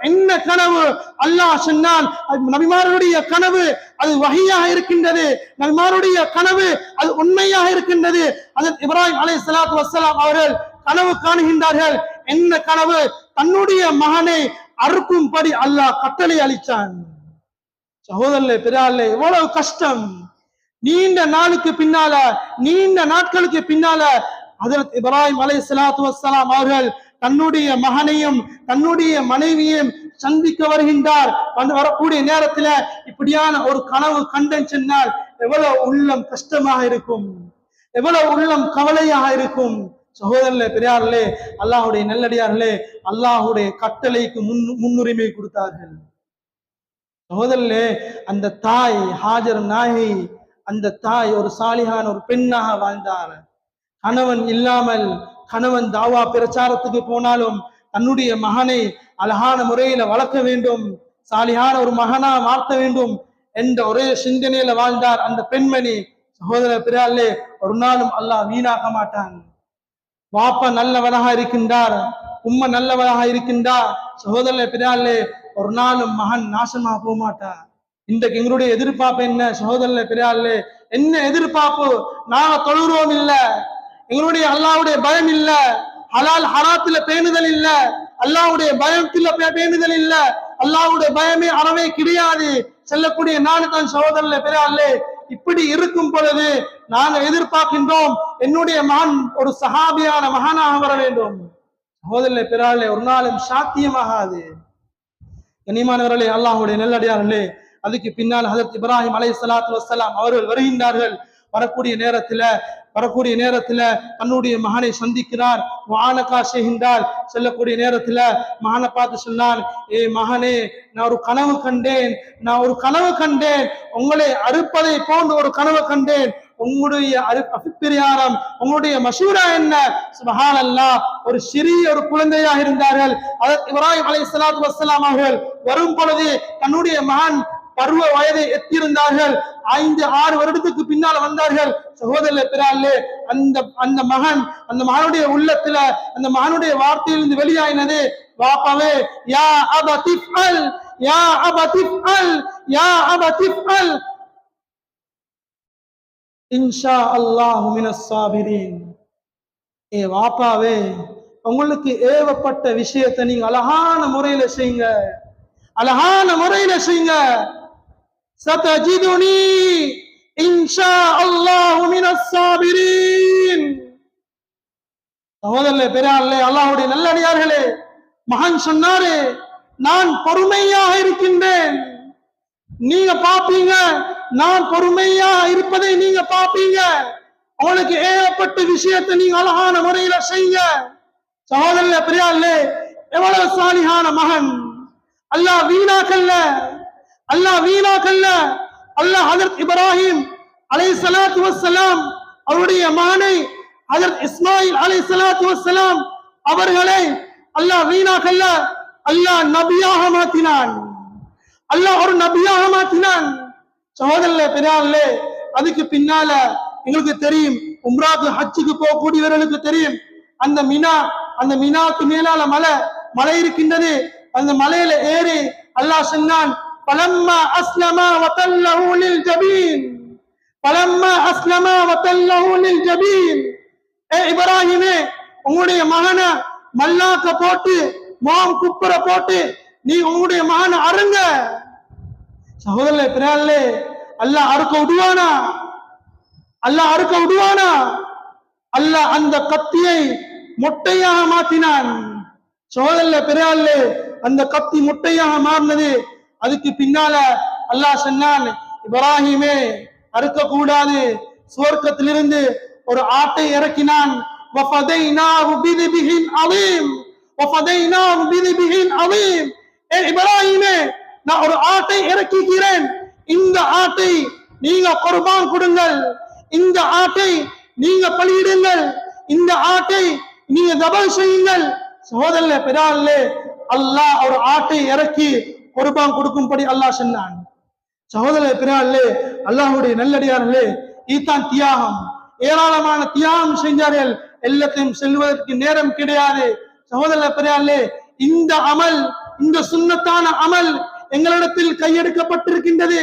என்ன கனவு? அல்லாஹ் சொன்னான், நபிமாருடைய கனவு அது வஹியாக இருக்கின்றது, நபிமாருடைய கனவு அது உண்மையாக இருக்கின்றது. ஹஜ்ரத் இப்ராஹிம் அலைஹிஸ்ஸலாத்து வஸ்ஸலாம் அவர்கள் கனவு காணுகின்றார்கள். என்ன கனவு? தன்னுடைய மகனை அறுக்கும்படி அல்லாஹ் கட்டளை அளித்தான். சகோதரர்களே, பெரியார்களே, எவ்வளவு கஷ்டம்! நீண்ட நாட்களுக்கு பின்னால ஹஜ்ரத் இப்ராஹிம் அலைஹிஸ்ஸலாத்து வஸ்ஸலாம் அவர்கள் தன்னுடைய மகனையும் தன்னுடைய மனைவியையும் சந்திக்க வருகின்றார். வரக்கூடிய நேரத்துல இப்படியான ஒரு கனவு கண்டன் சொன்னால் எவ்வளவு உள்ளம் கஷ்டமாக இருக்கும், எவ்வளவு உள்ளம் கவலையாக இருக்கும். சகோதரர்களே, பெரியார்களே, அல்லாஹ்வுடைய நல்லடியார்களே, அல்லாஹ்வுடைய கட்டளைக்கு முன்னுரிமை கொடுத்தார்கள். சகோதரர்களே, அந்த தாய் ஹாஜர் நாயகி, அந்த தாய் ஒரு சாலிஹான ஒரு பெண்ணாக வாழ்ந்தார். கணவன் இல்லாமல், கணவன் தாவா பிரச்சாரத்துக்கு போனாலும் தன்னுடைய மகனை அழகான முறையில வளர்க்க வேண்டும், சாலிஹான ஒரு மகனா மாற்ற வேண்டும் என்ற ஒரே சிந்தனையில வாழ்ந்தார் அந்த பெண்மணி. சகோதர பெரியார்களே, ஒரு நாளும் அல்லாஹ் வீணாக்க மாட்டான். வாப்பா நல்லவனாக இருக்கின்றார், உம்மா நல்லவனாக இருக்கின்றார். சகோதர பெரியார்களே, ஒரு நாளும் மகன் நாசமாக போக மாட்டார். இன்றைக்கு எங்களுடைய எதிர்பார்ப்பு என்ன? சகோதர பெரியார்களே, என்ன எதிர்பார்ப்பு? நாங்க தொழுகிறோம் இல்ல, எங்களுடைய அல்லாஹ்வுடைய பயம் இல்ல, ஹலால் ஹராத்துல பேணுதல் இல்ல, அல்லாஹ்வுடைய பயத்துல பேணுதல் இல்ல, அல்லாஹ்வுடைய பயமே அறவே கிடையாது செல்லக்கூடிய நாடு தான். சகோதரர்களே, பெரியார்களே, இப்படி இருக்கும் பொழுது நாங்கள் எதிர்பார்க்கின்றோம் என்னுடைய மகன் ஒரு சஹாபியான மகனாக வர வேண்டும். சகோதரர்களே, பெரியார்களே, ஒரு நாளும் சாத்தியமாகாது. கண்ணியமானவர்களே, அல்லாஹ்வுடைய நல்லடியார்களே, அதுக்கு பின்னால் ஹஜ்ரத் இப்ராஹிம் அலைஹிஸ்ஸலாத்து வஸ்ஸலாம் அவர்கள் வருகின்றார்கள். வரக்கூடிய நேரத்துல தன்னுடைய மகனை சந்திக்கிறார், வானக்கா செய்கின்றார். செல்லக்கூடிய நேரத்துல மகனை பார்த்து சொன்னான், ஏ மகனே, நான் ஒரு கனவு கண்டேன், உங்களை அறுப்பதை போன்று ஒரு கனவு கண்டேன். உங்களுடைய அபிப்பிராயம், உங்களுடைய மஷூரா என்ன? சுப்ஹானல்லாஹ், ஒரு சிறிய ஒரு குழந்தையாக இருந்தார்கள். ஹஜ்ரத் இப்ராஹிம் அலைஹிஸ்ஸலாத்து வஸ்ஸலாம் அவர்கள் வரும் பொழுது தன்னுடைய மகன் பருவ வயதை எத்தியிருந்தார்கள். 5-6 வருடத்துக்கு பின்னால் வந்தார்கள். சகோதரர்களே, பெரியார்களே, அந்த மகனுடைய உள்ளத்துல, அந்த மகனுடைய வார்த்தையிலிருந்து வெளியாயினது, வாப்பாவே, யா அபா திஃஅல், யா அபா திஃஅல், யா அபா திஃஅல், இன்ஷா அல்லாஹு மினஸ் சாபிரீன். ஏ வாப்பாவே, உங்களுக்கு ஏவப்பட்ட விஷயத்தை நீங்க அழகான முறையில செய்யுங்க. சதஜிதுனி இன்ஷா அல்லாஹு மினஸ் சாபிரீன். சகோதரர்களே, பெரியார்களே, அல்லாஹ்வுடைய நல்லடியார்களே, மகன் சொன்னாரு, நான் பொறுமையாக இருக்கின்றேன், நீங்க பாப்பீங்க, நான் பொறுமையா இருப்பதை நீங்க பாப்பீங்க. அவனுக்கு ஏகப்பட்ட விஷயத்தை நீங்க அழகான முறையில செய்யுங்க. சகோதரர்களே பெரியார்களே, எவ்வளவு சாலிஹான மகன். அல்லாஹ் வீணாக்கல்ல, அல்லாஹ் வீணாக்கல்ல. அல்லாஹ் ஹஜ்ரத் இப்ராஹிம் அலைஹிஸ்ஸலாத்து வஸ்ஸலாம் அவருடைய மகனை ஹஜ்ரத் இஸ்மாயில் அலைஹிஸ்ஸலாத்து வஸ்ஸலாம் அவர்களை அல்லாஹ் வீணாக்கல்ல. அல்லாஹ் நபியாக மாற்றினான். அல்லாஹ் ஒரு நபியாக மாற்றினான். சகோதரர்களே பெரியார்களே, அதுக்கு பின்னால எங்களுக்கு தெரியும், உம்ராக்கு ஹஜ்ஜுக்கு போகக்கூடியவர்களுக்கு தெரியும், அந்த மினாக்கு மேலால மலை இருக்கின்றது. அந்த மலையில ஏறி அல்லாஹ் சொன்னான், பலம்மா அஸ்லமா வதல்லஹு லில் ஜபீன், பலம்மா அஸ்லமா வதல்லஹு லில் ஜபீன். ஏ இப்ராஹிமே, உங்களுடைய மகனை மல்லாக்க போட்டு குப்புற போட்டு நீ உங்களுடைய மகனை அருங்க. சகோதரர்களே பெரியார்களே, அல்லாஹ் அறுக்க விடுவானா? அல்லாஹ் அறுக்க விடுவானா? அல்லாஹ் அந்த கத்தியை மொட்டையாக மாற்றினான். சகோதரர்களே பெரியார்களே, அந்த கத்தி மொட்டையாக மாறினது. அதுக்கு பின்னால அல்லாஹ் சொன்னான், இப்ராஹிமே அறுக்க கூடாது. சுவர்க்கத்திலிருந்து ஒரு ஆட்டை இறக்கினான். வஃபதைனாஹு பிதிபிஹின் அதீம், வஃபதைனாஹு பிதிபிஹின் அதீம். ஏ இப்ராஹிமே, நான் ஒரு ஆட்டை இறக்குகிறேன். இந்த ஆட்டை நீங்க குர்பான் கொடுங்கள், இந்த ஆட்டை நீங்க பலியிடுங்கள், இந்த ஆட்டை நீங்க தபல் செய்யுங்கள். சகோதரர்களே பெரியார்களே, அல்லாஹ் ஒரு ஆட்டை இறக்கி குர்பான் கொடுக்கும்படி அல்லாஹ் சொன்னான். சகோதரர்களே பெரியார்களே, அல்லாஹ்வுடைய நல்லடியார்களே, இதுதான் தியாகம். ஏராளமான தியாகம் செஞ்சார்கள். எல்லாத்தையும் செல்வதற்கு நேரம் கிடையாது. சகோதரர்களே பெரியார்களே, இந்த அமல், இந்த சுன்னத்தான அமல் எங்களிடத்தில் கையெடுக்கப்பட்டிருக்கின்றது,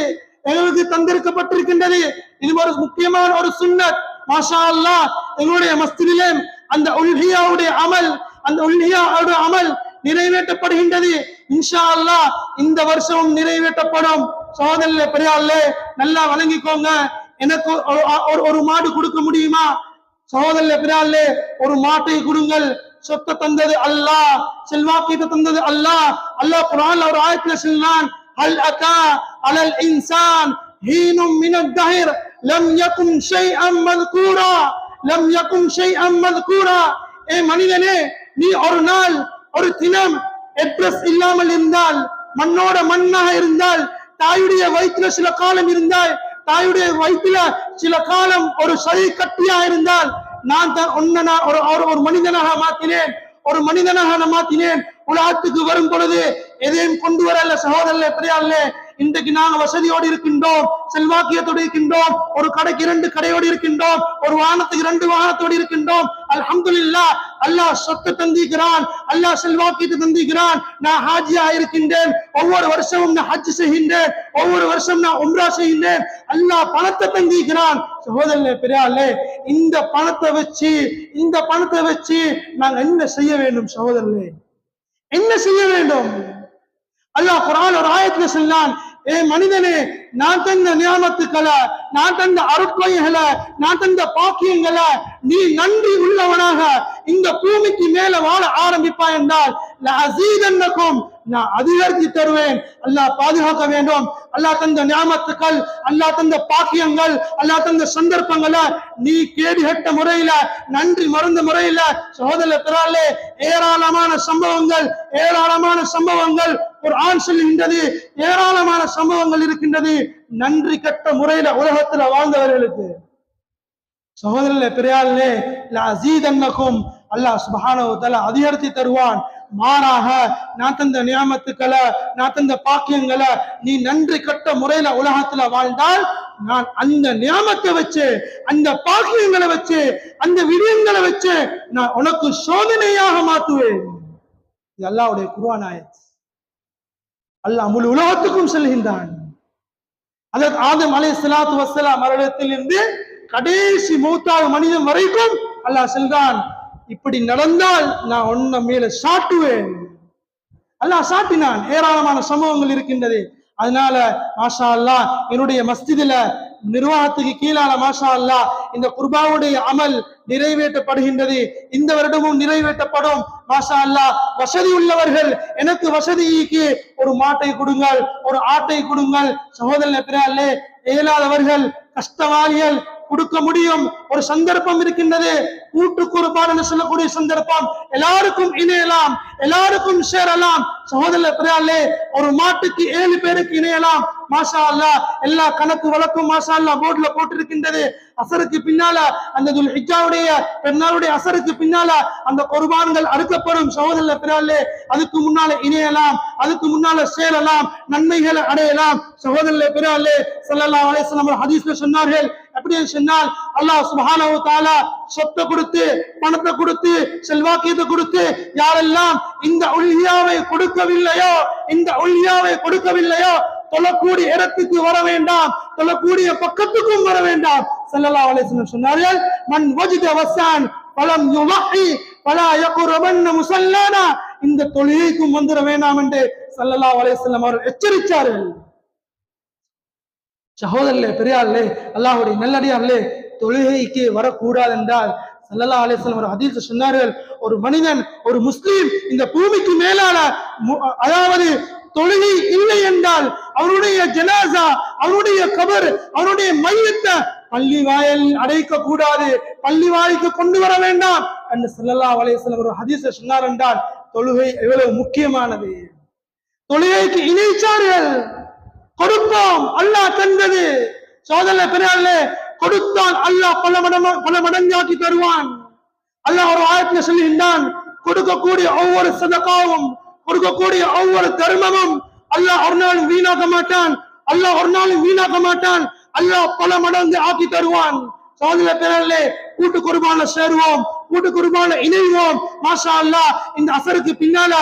எங்களுக்கு தந்திருக்கப்பட்டிருக்கின்றது. இது ஒரு முக்கியமான ஒரு சுன்னத். மாஷா அல்லாஹ், எங்களுடைய மஸ்ஜிதிலே அந்த உல்ஹியாவுடைய அமல், அந்த உல்ஹியாவுடைய அமல் நிறைவேற்றப்படுகின்றது. இன்ஷா அல்லாஹ் இந்த வருஷமும் நிறைவேற்றப்படும். சகோதரர்களே பெரியார்களே, நல்லா வழங்கிக்கோங்க. எனக்கு ஒரு மாடு கொடுக்க முடியுமா? சகோதரர்களே பெரியார்களே, ஒரு மாட்டை கொடுங்கள். சொத்தை தந்தது அல்லாஹ், செல்வாக்கீட்டை தந்தது அல்லாஹ். அல்லாஹ் குர்ஆன்ல ஒரு ஆயத்துல சொன்னான், ஹல் அத்தா அலல் இன்சான் ஹீனும் மினத் தஹர் லம் யகுன் ஷைஅன் மذ்கூரா, லம் யகுன் ஷைஅன் மذ்கூரா. ஏ மனிதனே, நீ ஒரு நாள், ஒரு தினம் அட்ரஸ் இல்லாமல் இருந்தால், மண்ணோட மண்ணாக இருந்தால், தாயுடைய வயிற்றுல சில காலம் இருந்தால், தாயுடைய வயிற்றுல சில காலம் ஒரு சரி கட்டியா இருந்தால், நான் ஒரு மனிதனாக மாத்தினேன், ஒரு மனிதனாக மாத்தினேன். உலகத்துக்கு வரும் பொழுது எதையும் கொண்டு வரல. சகோதரர்களே பெரியார்களே, இன்றைக்கு நாங்கள் வசதியோடு இருக்கின்றோம், செல்வாக்கியத்தோடு இருக்கின்றோம், ஒரு கடைக்கு 2 கடையோடு இருக்கின்றோம், ஒரு வாகனத்துக்கு 2 வாகனத்தோடு இருக்கின்றோம். அல்ஹம்துலில்லாஹ், அல்லாஹ் சொத்து தந்திக்கிறான், அல்லாஹ் செல்வாக்கியத்தை தந்திக்கிறான். நான் ஹாஜியா இருக்கின்றேன், ஒவ்வொரு வருஷமும் நான் ஹஜ் செய்கின்றேன், ஒவ்வொரு வருஷம் நான் உம்ரா செய்கின்றேன். அல்லாஹ் பணத்தை தந்திக்கிறான். சகோதரர்களே பெரியார்களே, இந்த பணத்தை வச்சு நாங்கள் என்ன செய்ய வேண்டும்? சகோதரர்களே, என்ன செய்ய வேண்டும்? அல்லாஹ் குர்ஆன் ஒரு ஆயத்துல சொன்னான், ஏ மனிதனே, நான் தந்த நியாமத்துக்களை, நான் தந்த அருட்கொடைகளை, நான் தந்த பாக்கியங்களை நீ நன்றி உள்ளவனாக இந்த பூமிக்கு மேல வாழ ஆரம்பிப்பாய் என்றால் லஅஸீதன்னகும், நான் அதிகரித்து தருவேன். அல்லாஹ் பாதுகாக்க வேண்டும். அல்லாஹ் தந்த நியாமத்துக்கள், அல்லாஹ் தந்த பாக்கியங்கள், அல்லாஹ் தந்த சந்தர்ப்பங்களை நீ கேடுகட்ட முறையில, நன்றி மறந்த முறையில, சகோதரர்களே பெரியார்களே, ஏராளமான சம்பவங்கள் குர்ஆன் சொல்லுகின்றது. ஏராளமான சம்பவங்கள் இருக்கின்றது நன்றி கட்ட முறையில உலகத்துல வாழ்ந்தவர்களுக்கு. சகோதரர்களே பெரியார்களே, லஅஸீதன்னகும், அல்லாஹ் சுப்ஹானஹு வ தஆலா அதிகரித்து தருவான். மாறாக நான் தந்த நியாமத்துக்களை, நான் தந்த பாக்கியங்களை நீ நன்றி கட்ட முறையில உலகத்துல வாழ்ந்தால், நான் அந்த நியாமத்தை வச்சு, அந்த பாக்கியங்களை வச்சு, அந்த விடயங்களை வச்சு நான் உனக்கு சோதனையாக மாற்றுவேன். இது அல்லாஹ்வுடைய குர்ஆன் ஆயத். அல்லாஹ் முழு உலகத்துக்கும் சொல்கின்றான். ஹஜ்ரத் ஆதம் அலைஹிஸ்ஸலாத்து வஸ்ஸலாம் அவர்களிடத்திலிருந்து கடைசி மௌத்தாக மனிதன் வரைக்கும் அல்லாஹ் சொல்றான், இப்படி நடந்தால் நான் உன்ன மேல சாட்டுவேன். அல்லாஹ் சாட்டினான். ஏராளமான சம்பவங்கள் இருக்கின்றது. அதனால மாஷா அல்லாஹ், என்னுடைய மஸ்ஜிதுல நிர்வாகத்துக்கு கீழான மாஷா அல்லாஹ் இந்த குர்பானுடைய அமல் நிறைவேற்றப்படுகின்றது. இந்த வருடமும் நிறைவேற்றப்படும். மாஷா அல்லாஹ், வசதி உள்ளவர்கள் எனக்கு வசதிக்கு ஒரு மாட்டை கொடுங்கள், ஒரு ஆட்டை கொடுங்கள். சகோதரர்களே பெரியார்களே, இயலாதவர்கள், கஷ்டவாளிகள் கொடுக்க முடியும். ஒரு சந்தர்ப்பம் இருக்கின்றது, கூட்டு குர்பான் சொல்லக்கூடிய சந்தர்ப்பம். எல்லாருக்கும் இணையலாம், எல்லாருக்கும் சேரலாம். சகோதரர்களே, ஒரு மாட்டுக்கு 7 பேருக்கு இணையலாம். மாஷா அல்லாஹ், எல்லா கணக்கு வழக்கும் மாஷா அல்லாஹ் போர்டுல போட்டிருக்கின்றது. அசருக்கு பின்னால அந்த துல்ஹிஜ்ஜாவுடைய பெருநாளுடைய அசருக்கு பின்னால அந்த குர்பான்கள் அறுக்கப்படும். சகோதரர்களே, அதுக்கு முன்னால இணையலாம், அதுக்கு முன்னால சேரலாம், நன்மைகளை அடையலாம். சகோதரர்களே, ஸல்லல்லாஹு அலைஹி வஸல்லம் ஹதீஸ்ல சொன்னார்கள், எப்படி சொன்னால், அல்லாஹ் சுப்ஹானஹு வ தஆலா சொத்தை கொடுத்து, பணத்தை கொடுத்து, செல்வாக்கியத்தை கொடுத்து, யாரெல்லாம் இந்த உல்ஹியாவை கொடுக்கவில்லையோ தொழக்கூடிய இடத்துக்கு வர வேண்டாம், தொழக்கூடிய பக்கத்துக்கும் வர வேண்டாம். ஸல்லல்லாஹு அலைஹி வஸல்லம் சொன்னார்கள், மன் வஜத வஸான் ஃபலம் யுலஹி ஃபலா யக்ரபன் முஸல்லானா, இந்த தொழுகைக்கும் வந்துட வேண்டாம் என்று ஸல்லல்லாஹு அலைஹி வஸல்லம் அவர்கள் எச்சரித்தார்கள். சகோதரர்களே, பெரியார்களே, அல்லாஹ்வுடைய நல்லடியார்களே, தொழுகைக்கு வரக்கூடாது என்றால் ஸல்லல்லாஹு அலைஹி வஸல்லம் ஒரு ஹதீஸ் சொன்னார்கள், ஒரு மனிதன், ஒரு முஸ்லீம் இந்த பூமிக்கு மேலான, அதாவது தொழுகை இல்லை என்றால் அவருடைய ஜனாசா, அவருடைய கபர், அவருடைய மையத்தை பள்ளி வாயில் அடைக்க கூடாது, பள்ளி வாய்க்கு கொண்டு வர வேண்டாம் என்று ஸல்லல்லாஹு அலைஹி வஸல்லம் ஒரு ஹதீஸ் சொன்னார் என்றால் தொழுகை எவ்வளவு முக்கியமானது. தொழுகைக்கு இணைச்சார்கள். கொடுப்போம், அல்லாஹ் தந்தது. சோதனை பெரியார்களே, கொடுத்தான் அல்லாஹ் பல மடங்காக்கி தருவான். அல்லாஹ் ஒரு ஆயத்துல சொல்லுகின்றான், கொடுக்கக்கூடிய ஒவ்வொரு சதகாவும், கொடுக்கக்கூடிய ஒவ்வொரு தர்மமும் அல்லாஹ் ஒரு நாளும் வீணாக்க மாட்டான். அல்லாஹ் பல மடங்கு ஆக்கி தருவான். சோதனை பெரியார்களே, கூட்டு குர்பான்ல சேருவோம், கூட்டு குர்பான்ல இணைவோம். மாஷா அல்லாஹ், இந்த அசருக்கு பின்னால,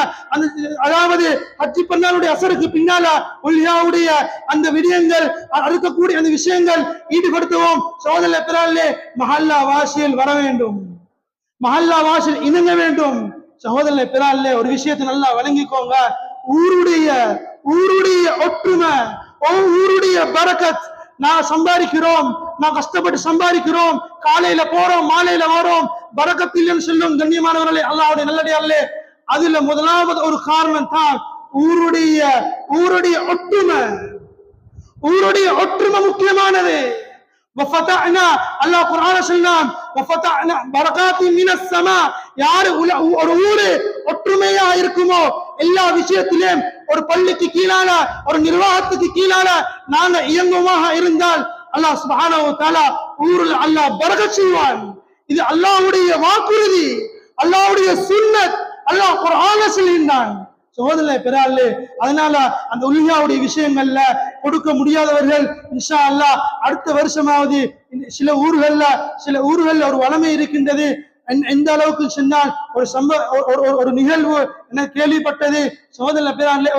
அதாவது ஹஜ் பெருநாளுடைய அசருக்கு பின்னால உல்ஹியாவுடைய அந்த விடயங்கள், அறுக்கக்கூடிய அந்த விஷயங்கள் ஈடுபடுத்துவோம். சோதனை பெரியார்களே, மஹல்லா வாசியில் வர வேண்டும், மஹல்லா வாசியில் இணங்க வேண்டும். சகோதரர்களே, பெரியார்களே, ஒரு விஷயத்தை நல்லா வழங்கிக்கோங்க. ஊருடைய ஒற்றுமை, ஊருடைய பரக்கத். நான் சம்பாதிக்கிறோம், நான் கஷ்டப்பட்டு சம்பாதிக்கிறோம், காலையில போறோம், மாலையில வரோம், பரக்கத்தில்லைன்னு சொல்லும் கண்ணியமானவர்களே, அல்லாஹ்வுடைய நல்லடியார்களே, அதுல முதலாவது ஒரு காரணம் தான் ஊருடைய ஒற்றுமை முக்கியமானது. அல்லாஹ் குர்ஆன்ல சொன்னான், யாரு ஒரு ஊரு ஒற்றுமையா இருக்குமோ, எல்லா விஷயத்திலும் ஒரு பள்ளிக்கு கீழான, ஒரு நிர்வாகத்துக்கு கீழான நாங்க இயங்குமாக இருந்தால் அல்லாஹ் சுப்ஹானஹு வ தஆலா ஊரில் அல்லாஹ் பரக்கத் செய்வான். இது அல்லாஹ்வுடைய வாக்குறுதி, அல்லாஹ்வுடைய சுன்னத், அல்லாஹ் குர்ஆன்ல சொல்லினான். சகோதரர்களே, பெரியார்களே, அதனால அந்த உல்ஹியாவுடைய விஷயங்கள்ல கொடுக்க முடியாதவர்கள் இன்ஷா அல்லாஹ் அடுத்த வருஷமாவது சில ஊர்கள்ல ஒரு வளமை இருக்கின்றது. எந்த அளவுக்கு சொன்னால், ஒரு நிகழ்வு என கேள்விப்பட்டது. சகோதரர்களே, பெரியார்களே,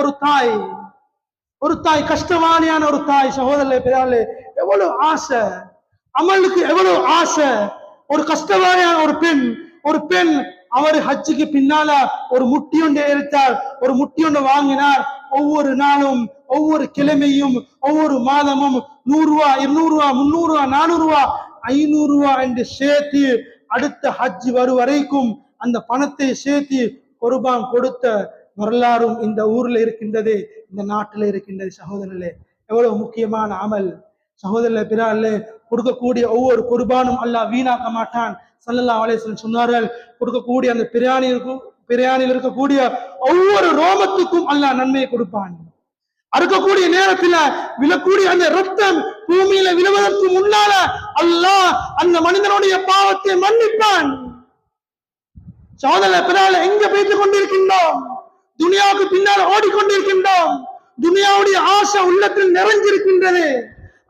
ஒரு தாய் கஷ்டவாளியான ஒரு தாய். சகோதரர்களே, பெரியார்களே, எவ்வளவு ஆசை, அமலுக்கு எவ்வளவு ஆசை. ஒரு கஷ்டவாளியான ஒரு பெண் அவர் ஹஜ்ஜுக்கு பின்னால ஒரு முட்டி ஒன்று எடுத்தார், ஒரு முட்டி ஒன்று வாங்கினார். ஒவ்வொரு நாளும், ஒவ்வொரு கிழமையும், ஒவ்வொரு மாதமும் 100 ரூபாய், 200 ரூபாய், 300 ரூபாய், 400 ரூபாய், 500 ரூபாய் என்று சேர்த்து அடுத்த ஹஜ் வரும் வரைக்கும் அந்த பணத்தை சேர்த்து குர்பான் கொடுத்த வரலாறும் இந்த ஊர்ல இருக்கின்றது, இந்த நாட்டில் இருக்கின்றது. சகோதரர்களே, எவ்வளவு முக்கியமான அமல். சகோதரர்களே, பிறார்களே, கொடுக்கக்கூடிய ஒவ்வொரு குர்பானும் அல்லாஹ் வீணாக்க மாட்டான். ஸல்லல்லாஹு அலைஹி வஸல்லம் சொன்னார்கள், கொடுக்கக்கூடிய அந்த பிரியாணியில் இருக்கக்கூடிய ஒவ்வொரு ரோமத்துக்கும் அல்லாஹ் நன்மையை கொடுப்பான். அறுக்கக்கூடிய நேரத்தில் விழக்கூடிய அந்த ரத்தம் பூமியில விழுவதற்கு முன்னால அல்லாஹ் அந்த மனிதனுடைய பாவத்தை மன்னிப்பான். சகோதரர்களே, பிறார்களே, எங்க பேசிக் கொண்டிருக்கின்றோம்? துனியாவுக்கு பின்னால் ஓடிக்கொண்டிருக்கின்றோம். துனியாவுடைய ஆசை உள்ளத்தில் நிறைஞ்சிருக்கின்றது.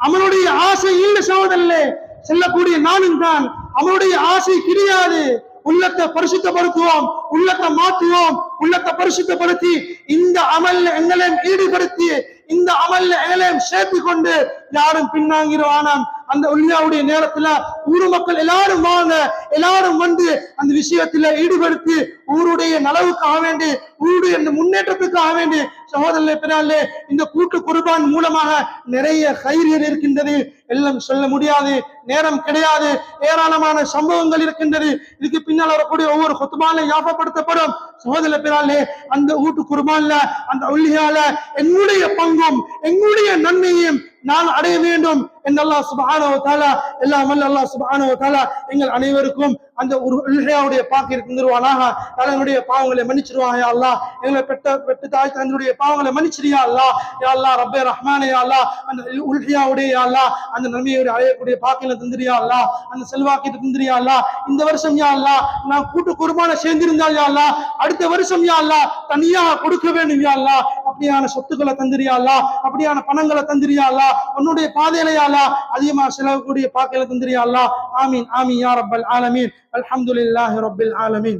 அவனுடைய ஆசை இல்லை. சகோதரர்களே, செல்லக்கூடிய நானும் தான். அவனுடைய ஆசை கிடையாது. உள்ளத்தை பரிசுத்தப்படுத்துவோம், உள்ளத்தை மாற்றுவோம், உள்ளத்தை பரிசுத்தப்படுத்தி இந்த அமல்ல எங்களையும் ஈடுபடுத்தி, இந்த அமல்ல எங்களையும் சேர்த்து கொண்டு யாரும் பின்னாங்கிறவானாம். அந்த உல்ஹியாவுடைய நேரத்துல ஊர் மக்கள் எல்லாரும் வாங்க, எல்லாரும் வந்து அந்த விஷயத்துல ஈடுபடுத்தி ஊருடைய நலவுக்காக வேண்டி, ஊருடைய முன்னேற்றத்துக்காக வேண்டி. சகோதரர்களே, பிறார்களே, இந்த கூட்டு குர்பான் மூலமாக நிறைய கைரியர் இருக்கின்றது. எல்லாம் சொல்ல முடியாது, நேரம் கிடையாது. ஏராளமான சம்பவங்கள் இருக்கின்றது. இதுக்கு பின்னால் வரக்கூடிய ஒவ்வொரு குர்பான்ல ஞாபகப்படுத்தப்படும். சகோதரர்களே, பிறார்களே, அந்த ஊட்டு குர்பான்ல, அந்த உல்ஹியால எங்களுடைய பங்கும், எங்களுடைய நன்மையும் நான் அடைய வேண்டும் என்று அல்லாஹ் சுப்ஹானஹு வ தஆலா எல்லாம் வல்ல அல்லாஹ் சுப்ஹானஹு வ தஆலா எங்கள் அனைவருக்கும் அந்த ஒரு உல்ஹியாவுடைய பாக்கியத்தை தந்துருவானாக. எங்களுடைய பாவங்களை மன்னிச்சிருவாங்க யா அல்லாஹ். எங்களை பெற்ற தாய் தந்தையுடைய பாவங்களை மன்னிச்சிரியா அல்லாஹ். யா அல்லாஹ் ரப்பே ரஹ்மானே யா அல்லாஹ், அந்த உல்ஹியாவுடைய யா அல்லாஹ் அந்த நன்மையோட அடையக்கூடிய பாக்கியத்தை தந்துரியா அல்லாஹ், அந்த செல்வாக்கியத்தை தந்துரியா அல்லாஹ். இந்த வருஷம் யா அல்லாஹ் நான் கூட்டு குர்பான சேர்ந்திருந்தால் யா அல்லாஹ் அடுத்த வருஷம் யா அல்லாஹ் தனியாக கொடுக்க வேண்டும் யா அல்லாஹ். அப்படியான சொத்துக்களை தந்துரியா அல்லாஹ், அப்படியான பணங்களை தந்துரியா அல்லாஹ், உன்னுடைய பாதையில யா அல்லாஹ் அதிகமாக செலவக்கூடிய பாக்கியத்தை தந்துரியா அல்லாஹ். ஆமீன் ஆமீன் யா ரப்பல் ஆலமீன். அல்ஹம்துலில்லாஹி ரப்பில் ஆலமீன்.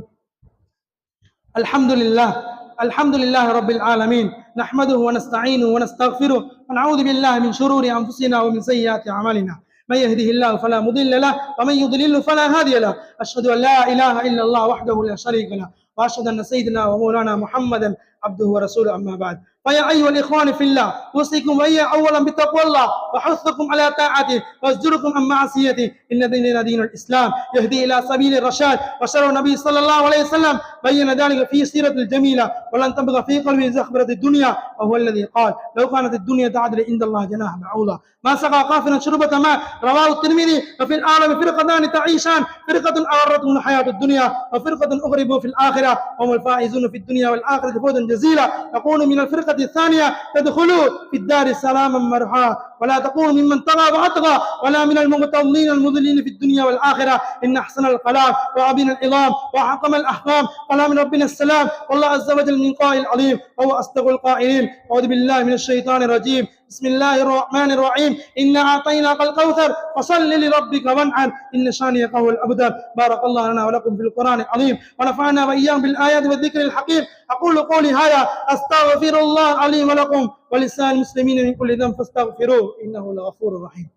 அல்ஹம்துலில்லாஹி ரப்பில் ஆலமீன். நஹ்மதுஹு வ நஸ்தஈனுஹு வ நஸ்தக்ஃபிருஹு வ நஊது பில்லாஹி மின் ஷுரூரி அன்ஃபுஸினா வ மின் ஸய்யிஆத்தி அமாலினா. من يهده الله فلا مضل له ومن يضلل فلا هادي له. أشهد أن لا إله إلا الله وحده لا شريك له وأشهد أن سيدنا ومولانا محمدا عبده ورسوله. أما بعد، فيا أيها الإخوان في الله، أوصيكم وإياي أولا بتقوى الله وحثكم على طاعته وأزجركم عن معصيته. إن ديننا دين الإسلام يهدي إلى سبيل الرشاد، وشرع النبي صلى الله عليه وسلم بين ذلك في سيرة الجميلة. ولن تبغى في قلبه زخبرة الدنيا، وهو الذي قال لو كانت الدنيا تعدل عند الله جناح بعوضة ما سقى كافرا شربة ماء. رواه الترمذي. وفي العالم فرقتان تعيشان، فرقة أغرتهم الحياة الدنيا وفرقة أغربوا في الآخرة، هم الفائزون في الدنيا والآخرة فوزا جزيلا. يقول من الفرقة الثانية تدخلوا في الدار سلاما مرحا، ولا تكونوا ممن طغى وأطغى ولا من المغتظين المضلين في الدنيا والآخرة. إن أحسن الكلام وأبين العظام وحكم الأحكام كلام ربنا السلام، والله عز وجل من قائل العظيم وهو أصدق القائلين. أعوذ بالله من الشيطان الرجيم. بسم الله الرحمن الرحيم. إنا أعطيناك الكوثر فصل لربك وانحر إن شانئك هو الأبتر. بارك الله لنا ولكم في القرآن العظيم ونفعنا وإياكم بالآيات والذكر الحكيم. أقول قولي هذا أستغفر الله العظيم ولكم ولسائر المسلمين من كل ذنب فاستغفروه إنه لغفور رحيم.